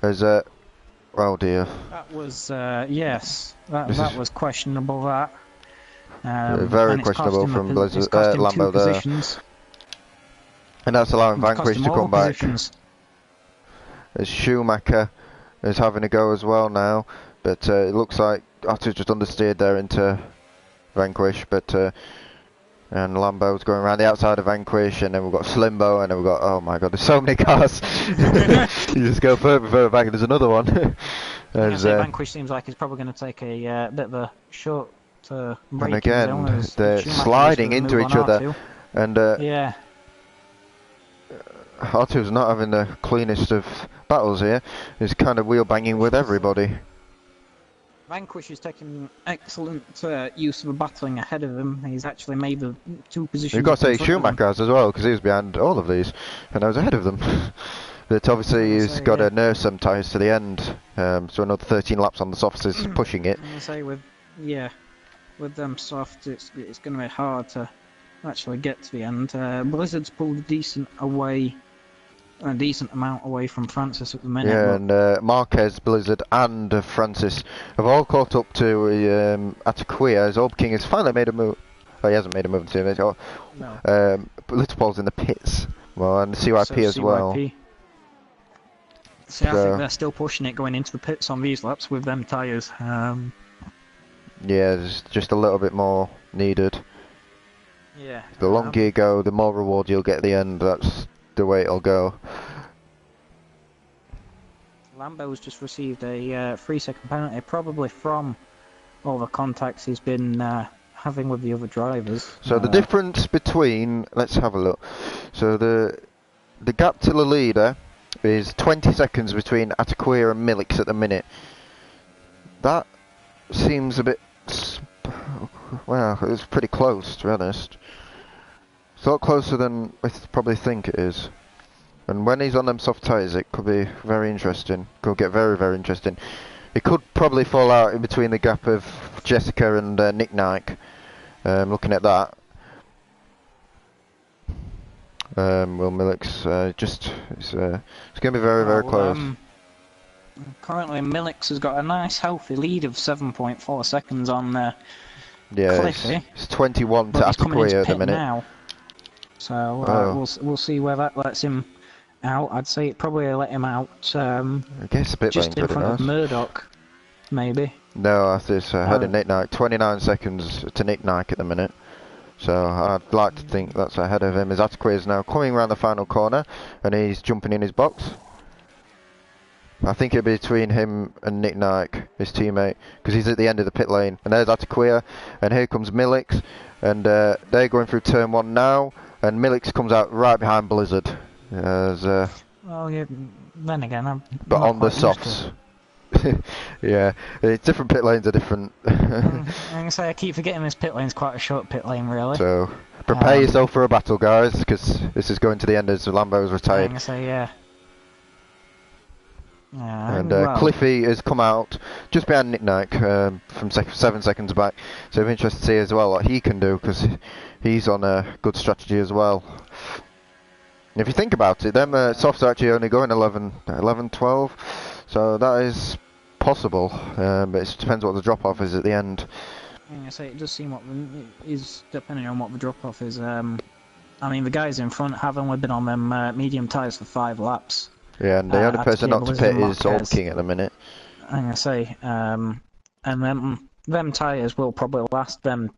As oh dear. That was yes, that was questionable. That very questionable from Lambo there. Positions. And that's allowing Vanquish to come back. As Schumacher is having a go as well now. But it looks like R2 just understeered there into Vanquish, but and Lambo's going around the outside of Vanquish, and then we've got Slimbo, and then we've got, oh my God, there's so many cars. You just go further back, and there's another one. As, Vanquish seems like he's probably going to take a bit of a short break. And again, they're sliding into each other, and yeah. R2's not having the cleanest of battles here. He's kind of wheel banging with everybody. Vanquish is taking excellent use of battling ahead of him. He's actually made the 2 positions. You've got to say Schumacher has as well, because he was behind all of these, and I was ahead of them. But obviously he's got to nurse some tyres to the end, so another 13 laps on the softs is pushing it. I say with them softs, it's going to be hard to actually get to the end. Blizzard's pulled a decent amount away from Francis at the minute. Yeah, and Marquez, Blizzard, and Francis have all caught up to Ataquia, as Orb King has finally made a move. Oh, he hasn't made a move to him. No. Little Paul's in the pits. Well, and CYP as well. See, I think they're still pushing it going into the pits on these laps with them tyres. Yeah, there's just a little bit more needed. Yeah. The longer you go, the more reward you'll get at the end. That's the way it'll go. Lambo's just received a 3-second penalty, probably from all the contacts he's been having with the other drivers. So the difference between, let's have a look. So the gap to the leader is 20 seconds between Ataquia and Milix at the minute. That seems a bit, well, it's pretty close, to be honest. It's a lot closer than I probably think it is. And when he's on them soft tyres, it could be very interesting. Could get very, very interesting. It could probably fall out in between the gap of Jessica and Nick Nike. Looking at that. Will Milix it's going to be very, very close. Currently, Milix has got a nice, healthy lead of 7.4 seconds on Cliffy. It's 21 to Ataquia at the minute. Now. So we'll see where that lets him out. I'd say it probably let him out. I guess a bit just in front of Murdoch, maybe. No, it's ahead of Nick Nike. 29 seconds to Nick Nike at the minute. So I'd like to think that's ahead of him. As Ataquia is now coming around the final corner, and he's jumping in his box. I think it'll be between him and Nick Nike, his teammate, because he's at the end of the pit lane. And there's Ataquia, and here comes Milix, and they're going through turn 1 now. And Milix comes out right behind Blizzard. Well, yeah, then again, but on the softs. Yeah, it's different pit lanes are different. I'm gonna say I keep forgetting this pit lane's quite a short pit lane, really. So prepare yourself for a battle, guys, because this is going to the end as Lambo's retired. I'm gonna say, yeah. And well, Cliffy has come out just behind Nick Knight from 7 seconds back. So I'm interested to see as well what he can do, because he's on a good strategy as well. If you think about it, them softs are actually only going 11, 12, so that is possible, but it depends what the drop-off is at the end. so it does seem what is depending on what the drop-off is. I mean, the guys in front have only been on them medium tyres for 5 laps. Yeah, and the only person not to pit is Old King at the minute. And them tyres will probably last them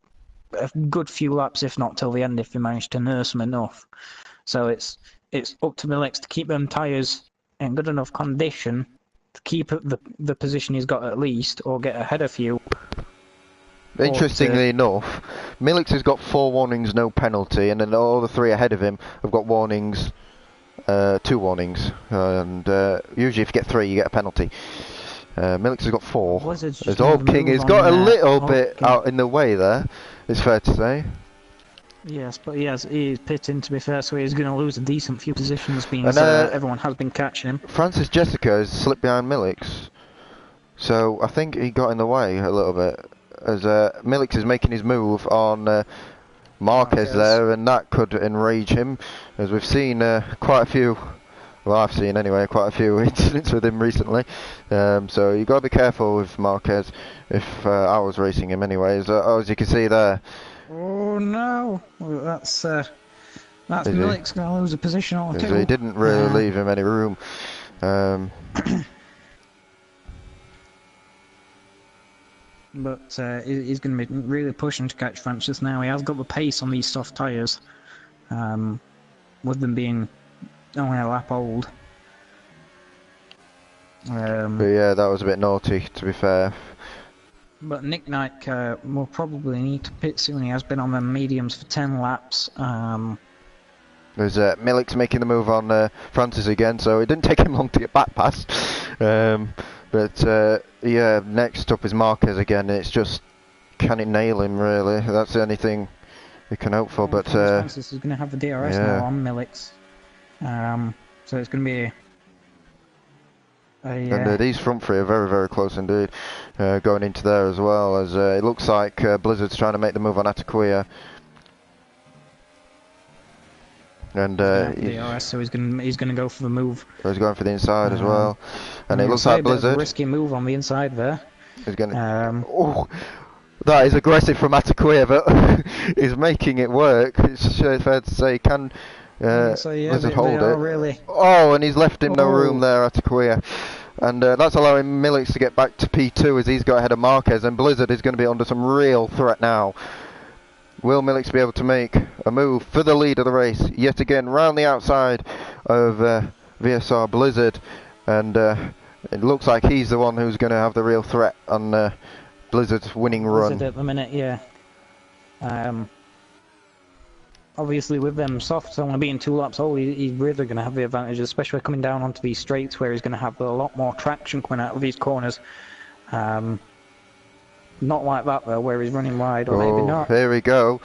a good few laps, if not till the end, if they manage to nurse them enough. So it's up to Millix to keep them tyres in good enough condition to keep the position he's got at least, or get ahead of you. Interestingly enough, Millix has got 4 warnings, no penalty, and then all the 3 ahead of him have got warnings. 2 warnings, and usually if you get 3 you get a penalty. Millix has got 4. As Old King has got a little bit out in the way there, it's fair to say. Yes, but he is pitting, to be fair, so he's going to lose a decent few positions, being everyone has been catching him. Francis Jessica has slipped behind Millix, so I think he got in the way a little bit, as Millix is making his move on Marquez there, and that could enrage him, as we've seen quite a few, well I've seen anyway, quite a few incidents with him recently, so you've got to be careful with Marquez if I was racing him anyways. As you can see there. Oh no, that's Millix going to lose a position or two. He didn't really leave him any room. But he's going to be really pushing to catch Francis now. He has got the pace on these soft tyres, with them being only a lap old. But yeah, that was a bit naughty, to be fair. But Nick Knight will probably need to pit soon. He has been on the mediums for 10 laps. There's Millix making the move on Francis again, so it didn't take him long to get back past. But yeah, next up is Marquez again. It's just, can it nail him really? That's the only thing we can hope for. But Francis is going to have the DRS now on Millix, so it's going to be and these front 3 are very, very close indeed, going into there as well, as it looks like Blizzard's trying to make the move on Ataquia. And DRS, so he's gonna go for the move. He's going for the inside as well, and it looks like Blizzard. A risky move on the inside there. He's gonna. Oh, that is aggressive from Ataquia, but he's making it work. It's fair to say. Can Blizzard hold it? Really... Oh, and he's left him no room there, Ataquia. And that's allowing Millix to get back to P2 as he's got ahead of Marquez, and Blizzard is going to be under some real threat now. Will Millix be able to make a move for the lead of the race yet again round the outside of VSR Blizzard, and it looks like he's the one who's going to have the real threat on Blizzard's winning run. Blizzard at the minute, yeah. Obviously with them softs only being 2 laps old, he's really going to have the advantage, especially coming down onto these straights where he's going to have a lot more traction coming out of these corners. Not like that though, where he's running wide, or maybe not. Here we go.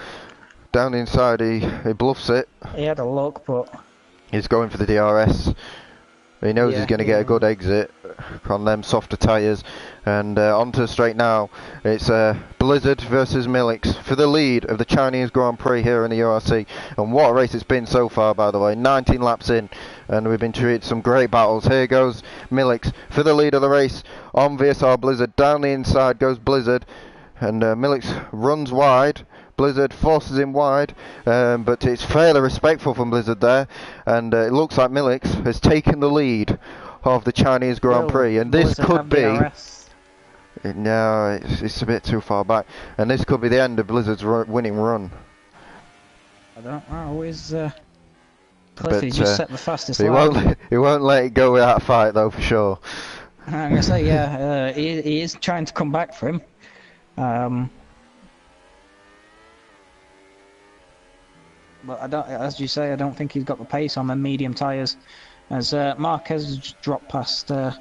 Down inside, he bluffs it. He had a look, but he's going for the DRS. He knows he's going to get a good exit on them softer tyres. And onto the straight now. It's Blizzard versus Millix for the lead of the Chinese Grand Prix here in the URC. And what a race it's been so far, by the way. 19 laps in, and we've been treated some great battles. Here goes Millix for the lead of the race on VSR Blizzard. Down the inside goes Blizzard, and Millix runs wide. Blizzard forces him wide, but it's fairly respectful from Blizzard there, and it looks like Millix has taken the lead of the Chinese Grand Prix, and this could be... No, it's a bit too far back, and this could be the end of Blizzard's winning run. I don't know, Cliffy just set the fastest lap. He won't let it go without a fight though, for sure. I'm going to say, yeah, he is trying to come back for him. But I don't, as you say, I don't think he's got the pace on the medium tyres. As Marquez just dropped past the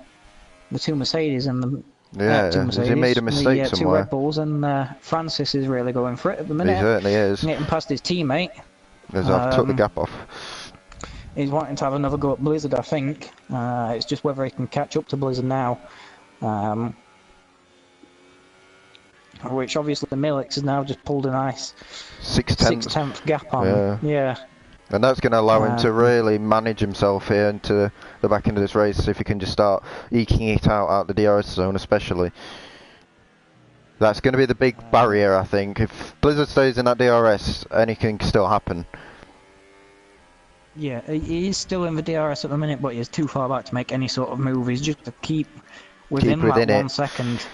2 Mercedes and the he made a mistake the, somewhere. 2 Red Bulls, and Francis is really going for it at the minute. He certainly is. Getting past his teammate. I've took the gap off. he's wanting to have another go at Blizzard, I think. It's just whether he can catch up to Blizzard now. Which obviously Milix has now just pulled a nice 6/10 gap on. Yeah. And that's going to allow him to really manage himself here into the back end of this race, if he can just start eking it out the DRS zone especially. That's going to be the big barrier, I think. If Blizzard stays in that DRS, anything can still happen. Yeah, he is still in the DRS at the minute, but he's too far back to make any sort of move. He's just to keep within that 1 second.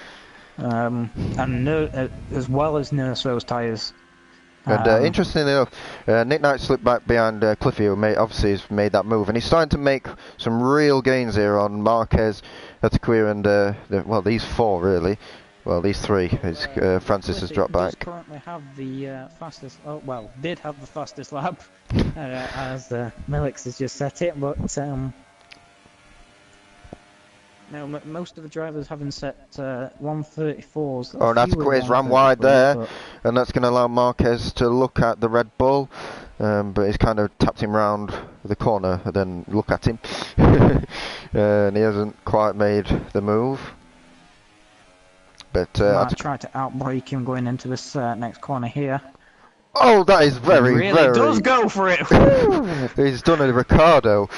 And as well as nurse those tyres. And interestingly enough, Nick Knight slipped back behind Cliffy, who obviously has made that move, and he's starting to make some real gains here on Marquez, Ataquir, and well, these four really. Well, these three. Francis has dropped back. Currently have the fastest. Oh, well, did have the fastest lap, as Milix has just set it, but now most of the drivers haven't set 134s. Oh, and Ataquir's ran wide there, and that's going to allow Marquez to look at the Red Bull, but he's kind of tapped him round the corner and then look at him, and he hasn't quite made the move. But might try to outbrake him going into this next corner here. Oh, that is very, he really does go for it. He's done a Ricardo.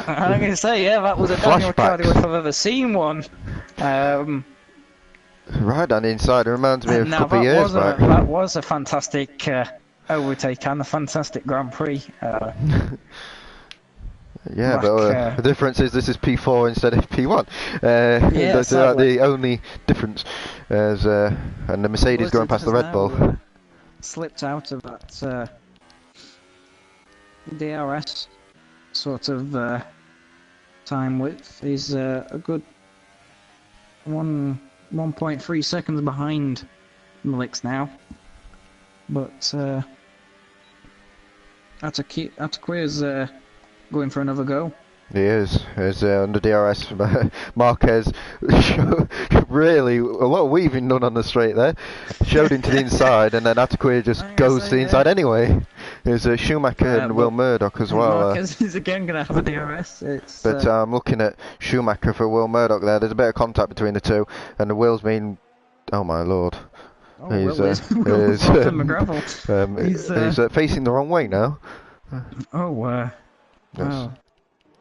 I'm going to say, yeah, that was a Daniel Ricardo if I've ever seen one. Right on the inside, it reminds me of a couple of years back. That was a fantastic overtake and a fantastic Grand Prix. Yeah, but the difference is this is P4 instead of P1. Yeah, that's the only difference. And the Mercedes going past the Red Bull. Slipped out of that DRS sort of time width. He's a good 1.3 seconds behind Milix now, but Ataquir's going for another go. He is. He's under DRS. Marquez really a lot of weaving done on the straight there. Showed him to the inside, and then Ataquir just goes to the inside anyway. There's Schumacher and Will Murdoch as well. Marquez is again going to have a DRS. But I'm looking at Schumacher for Will Murdoch there. There's a bit of contact between the two, and the Will's been. Oh my lord. Oh, he's facing the wrong way now. Oh, yes.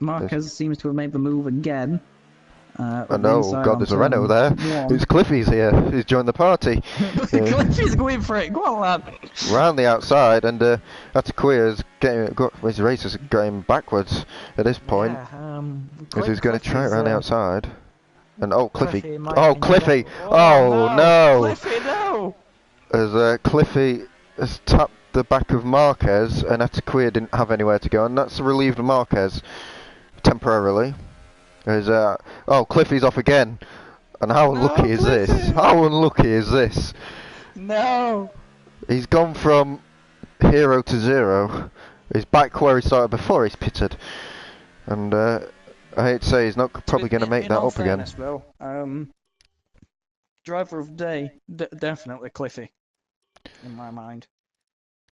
Marquez seems to have made the move again. And oh god, there's a Renault there. It's Cliffy's here. He's joined the party. Cliffy's going for it. Go on, lad. Round the outside, and Ataquir's his race is going backwards at this point. Because he's going to try it around the outside. And oh, Cliffy. Oh, Cliffy. Oh no. Cliffy, no. As Cliffy has tapped the back of Marquez, and Ataquir didn't have anywhere to go, and that's relieved Marquez temporarily. As oh, Cliffy's off again, and how unlucky is this? How unlucky is this? No. He's gone from hero to zero. He's back where he started before he's pitted, and I hate to say he's not probably going to make that up again. Though, driver of the day, definitely Cliffy, in my mind.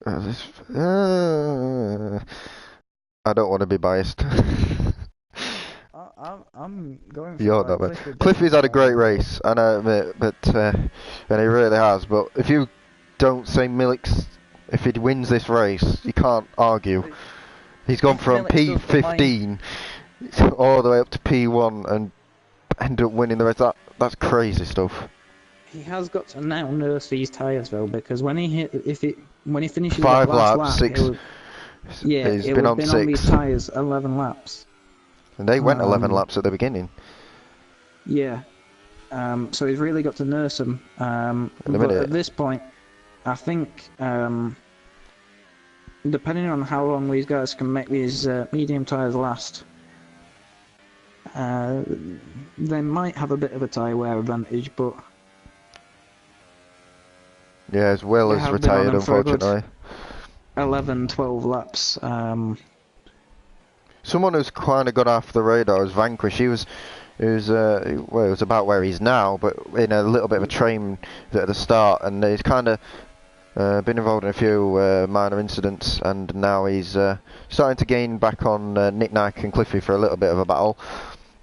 I don't want to be biased. I'm going for You're not, man. Cliffy's had a great race, and I admit, but and he really has. But if you don't say Milix, if he wins this race, you can't argue. He's gone from P15 all the way up to P1 and ended up winning the race. That's crazy stuff. He has got to now nurse these tyres though, because when he finishes 5 the last laps, lap, 6. He's been on 6. On these tyres 11 laps. And they went 11 laps at the beginning. Yeah. So he's really got to nurse them. But at this point, I think, depending on how long these guys can make these medium tyres last, they might have a bit of a tyre wear advantage, but... Yeah, as well as retired, unfortunately. 11, 12 laps. Someone who's kind of got off the radar is Vanquish. He was about where he's now, but in a little bit of a train at the start, and he's kind of been involved in a few minor incidents, and now he's starting to gain back on Nick Nike and Cliffy for a little bit of a battle.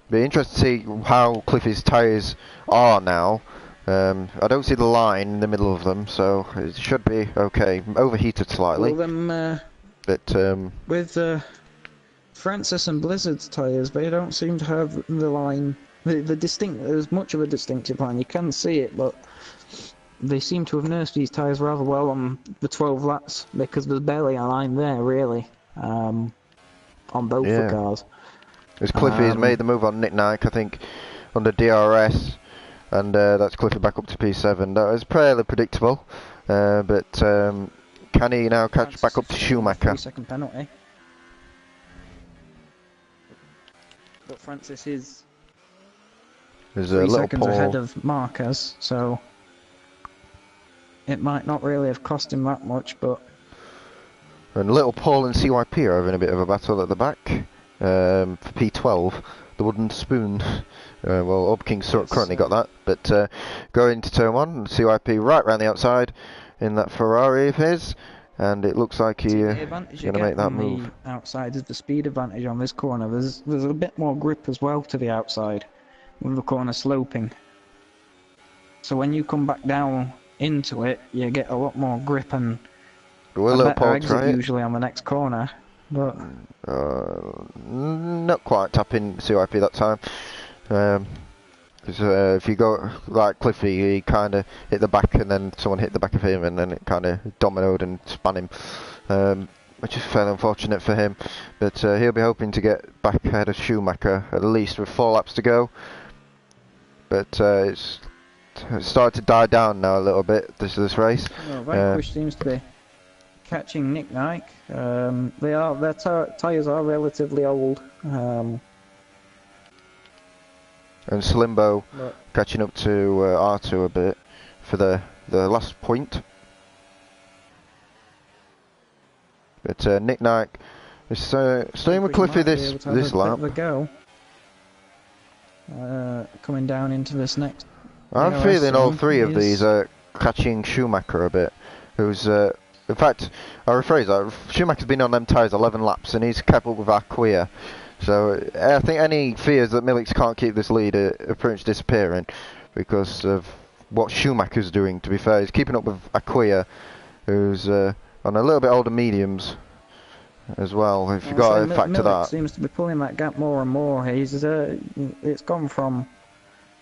Be interested to see how Cliffy's tyres are now. I don't see the line in the middle of them, so it should be okay. Overheated slightly. Well, but with Francis and Blizzard's tyres, they don't seem to have the line, the distinct. There's much of a distinctive line. You can see it, but they seem to have nursed these tyres rather well on the 12 laps because there's barely a line there, really, on both the cars. As Cliffy has made the move on Nick Nike, I think, under DRS. And that's Cliffy back up to P7. That was fairly predictable, but can he now catch back up to Schumacher? 3-second penalty. But Francis is There's 3 a little seconds Paul. ahead of Marquez, so it might not really have cost him that much, but... And little Paul and CYP are having a bit of a battle at the back for P12. The wooden spoon. Well, Up King's currently got that, but going to turn 1, CYP right round the outside in that Ferrari of his, and it looks like he's going to make that move. The outside is the speed advantage on this corner. There's a bit more grip as well to the outside, with the corner sloping. So when you come back down into it, you get a lot more grip and Will a better Paul exit try it? usually on the next corner. But not quite tapping CYP that time. Because if you go like Cliffy, he kind of hit the back and then someone hit the back of him and then it kind of dominoed and span him, which is fairly unfortunate for him. But he'll be hoping to get back ahead of Schumacher at least with 4 laps to go. But it's started to die down now a little bit, this race. Well, Vanquish seems to be catching Nick Nike. Their tyres are relatively old. And Slimbo catching up to R2 a bit for the last point. But Nick Nike is staying with Cliffy this lap. Coming down into this next. I'm feeling all 3 of these are catching Schumacher a bit. Who's in fact, I rephrase that. Schumacher's been on them tyres 11 laps and he's kept up with Acquia. So I think any fears that Millix can't keep this lead are pretty much disappearing because of what Schumacher's doing. To be fair, he's keeping up with Acquia, who's on a little bit older mediums as well. If you've got to factor that. Seems to be pulling that gap more and more. It's gone from,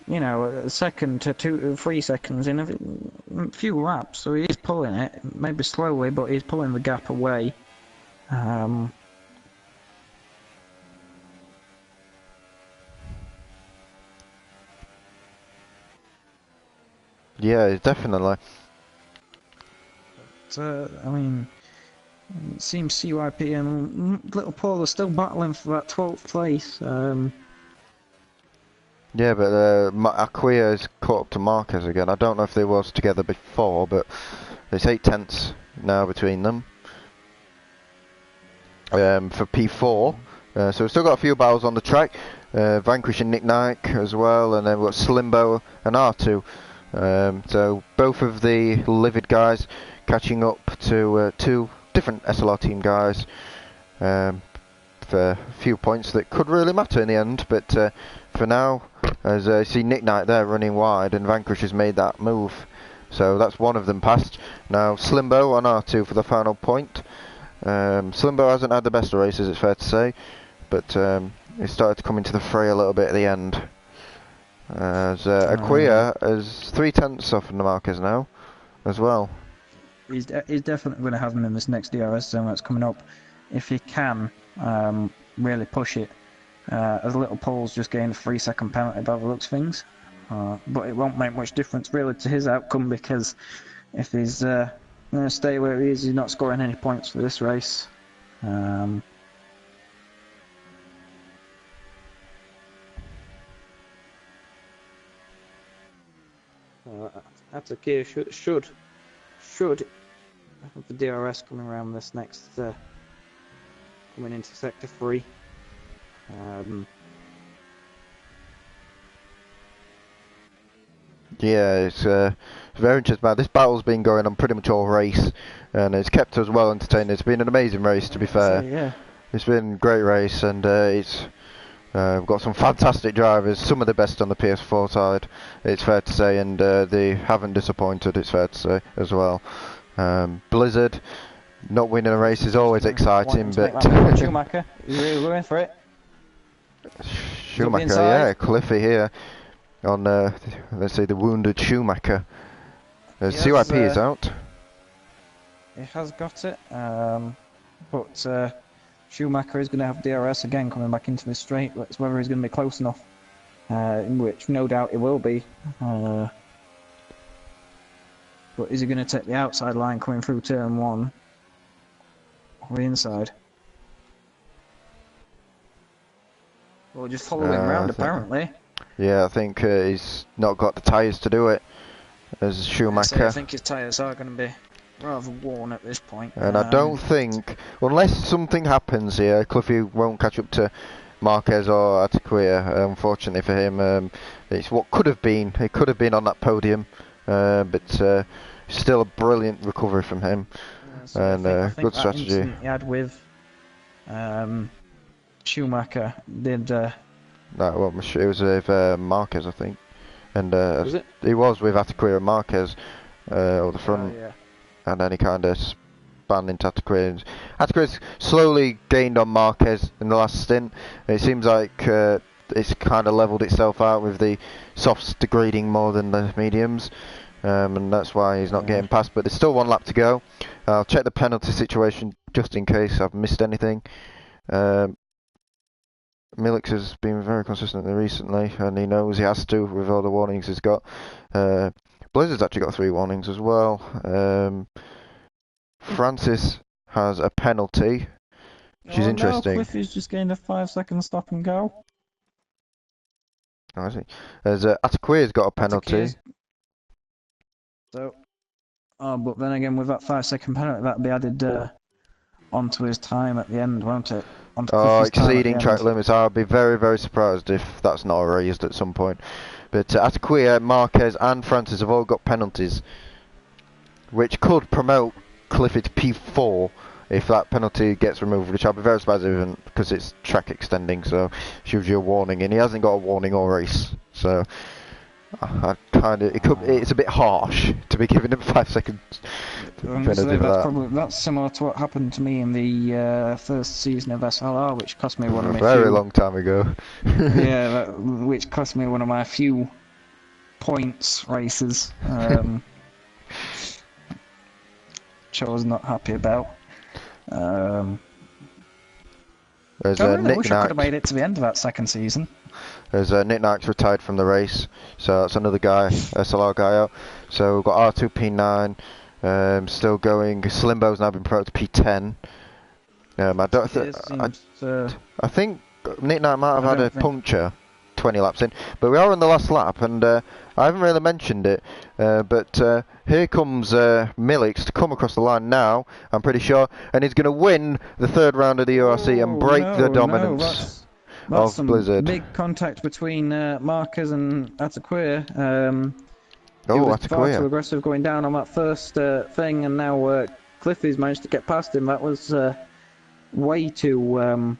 you know, a second to 3 seconds in a few laps. So he's pulling it, maybe slowly, but he's pulling the gap away. Yeah, definitely. I mean, it seems CYP and Little Paul are still battling for that 12th place. Yeah, but Acquia has caught up to Marquez again. I don't know if they was together before, but there's 8 tenths now between them. For P4. So we've still got a few battles on the track. Vanquish and Nick Nike as well, and then we've got Slimbo and R2. So both of the Livid guys catching up to 2 different SLR team guys for a few points that could really matter in the end. But for now, as I see Nick Nike there running wide and Vanquish has made that move. So that's one of them passed. Now Slimbo on R2 for the final point. Slimbo hasn't had the best of races, it's fair to say, but he started to come into the fray a little bit at the end. As Acquia is 3 tenths off from the Marquez now, as well. He's definitely going to have him in this next DRS zone that's coming up, if he can really push it. As Little Paul's just gained a 3-second penalty by the looks of things, but it won't make much difference really to his outcome because if he's going to stay where he is, he's not scoring any points for this race. Atakia should have the DRS coming around this next coming into sector 3. Yeah, it's very interesting. This battle's been going on pretty much all race, and it's kept us well entertained. It's been an amazing race, to be fair. So, yeah. It's been a great race, and we've got some fantastic drivers, some of the best on the PS4 side, it's fair to say, and they haven't disappointed, it's fair to say, as well. Blizzard, not winning a race is always exciting, but... Schumacher, he's really going for it. Schumacher, yeah, Cliffy here, on, let's say, the wounded Schumacher. CYP is out. He has got it, but Schumacher is going to have DRS again coming back into the straight. It's whether he's going to be close enough, in which no doubt he will be. But is he going to take the outside line coming through turn 1 or the inside? Or just follow him round apparently. Yeah, I think he's not got the tyres to do it as Schumacher. I think his tyres are going to be rather worn at this point. And I don't think, unless something happens here, Cliffy won't catch up to Marquez or Ataquia, unfortunately for him. It's what could have been. It could have been on that podium, but still a brilliant recovery from him. And I think good strategy. He had with Schumacher did... No, well, it was with Marquez, I think. And was it? He was with Ataquia and Marquez, or the front. Yeah. And then he kind of spanned into Ataquia. Ataquia's slowly gained on Marquez in the last stint. It seems like it's kind of levelled itself out with the softs degrading more than the mediums. And that's why he's not getting past. But there's still 1 lap to go. I'll check the penalty situation just in case I've missed anything. Milix has been very consistent recently, and he knows he has to with all the warnings he's got. Blizzard's actually got 3 warnings as well. Francis has a penalty, which is interesting. No, Cliffy's just gained a 5-second stop and go. Oh, I see. There's Ataquia's got a penalty. So, but then again, with that 5-second penalty, that'll be added onto his time at the end, won't it? Exceeding track limits. I'll be very, very surprised if that's not raised at some point. But Ataquia, Marquez and Francis have all got penalties, which could promote Cliffy to P4 if that penalty gets removed, which I'll be very surprised even because it's track extending, so shows you a warning, and he hasn't got a warning or race, so I it's a bit harsh to be giving him 5 seconds penalty for that. That's similar to what happened to me in the first season of SLR, which cost me one of my very long time ago. Yeah, which cost me one of my few points races, which I was not happy about. There's I really Nick wish I could have made it to the end of that second season. There's Nick Knight's retired from the race, so that's another guy, SLR guy out. So we've got R2P9 still going. Slimbo's now been promoted to P10. I think Nick Knight might have had a puncture 20 laps in, but we are on the last lap, and I haven't really mentioned it, but here comes Milix to come across the line now, I'm pretty sure, and he's going to win the 3rd round of the URC and break the dominance that's of Blizzard. Big contact between Marquez and Ataquia. He Oh, was far too Ataquia. aggressive going down on that first thing, and now Cliffy's managed to get past him. That was way too...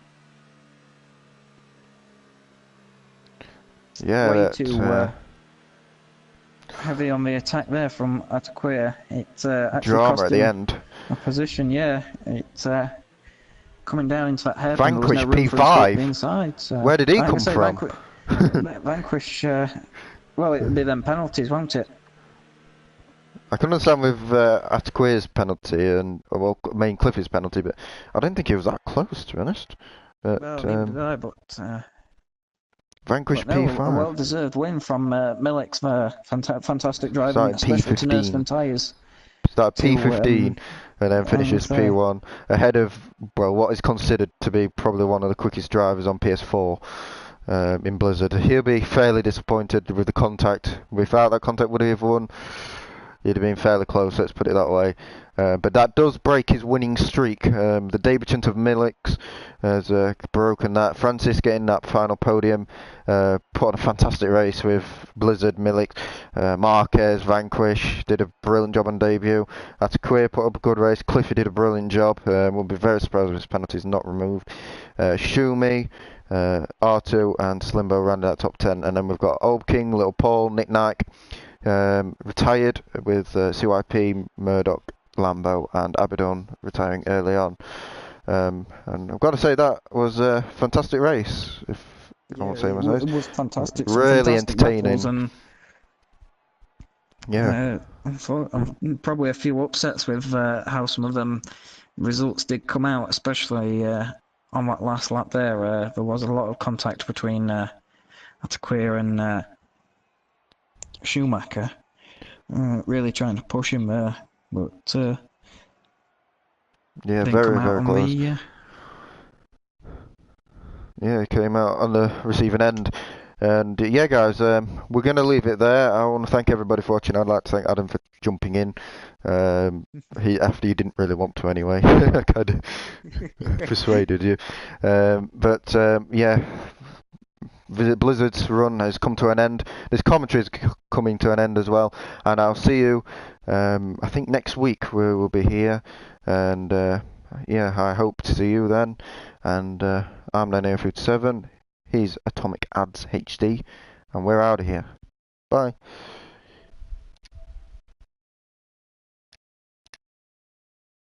heavy on the attack there from Ataquia. It actually drama cost at the him end. a position, yeah. It's coming down into that hairpin. Vanquish there was no room for P5. him to inside, so. Where did he come from? Vanquish, well, it'll be them penalties, won't it? I can understand with Ataquia's penalty and main Cliffy's penalty, but I don't think he was that close, to be honest. But, Well, neither did I, but Vanquish but no, P5. a well-deserved win from Milix there. Fantastic driving, Started especially to nurse P15. them tyres. Started P15 and then finishes P1 ahead of what is considered to be probably one of the quickest drivers on PS4 in Blizzard. He'll be fairly disappointed with the contact. Without that contact, would he have won? He'd have been fairly close, let's put it that way. But that does break his winning streak. The debutant of Millix has broken that. Francis getting that final podium, put on a fantastic race with Blizzard, Millix, Marquez, Vanquish, did a brilliant job on debut. Ataquir put up a good race. Cliffy did a brilliant job. We'll be very surprised if his penalties not removed. Shumi, R2 and Slimbo ran that top 10, and then we've got Old King, Little Paul, Nick Nike, retired with CYP, Murdoch, Lambo and Abaddon retiring early on. And I've got to say that was a fantastic race, if I won't say myself. It was fantastic. Really fantastic entertaining. And, yeah. Probably a few upsets with how some of them results did come out, especially on that last lap there. There was a lot of contact between Ataquir and Schumacher, really trying to push him there, but yeah, very close. Yeah, he came out on the receiving end. And yeah, guys, we're going to leave it there. I want to thank everybody for watching. I'd like to thank Adam for jumping in. After you didn't really want to anyway. I kind of persuaded you. Yeah, Blizzard's run has come to an end. This commentary is coming to an end as well. And I'll see you, I think next week we'll be here. And yeah, I hope to see you then. And I'm Linear57. He's Atomic Ads HD. And we're out of here. Bye.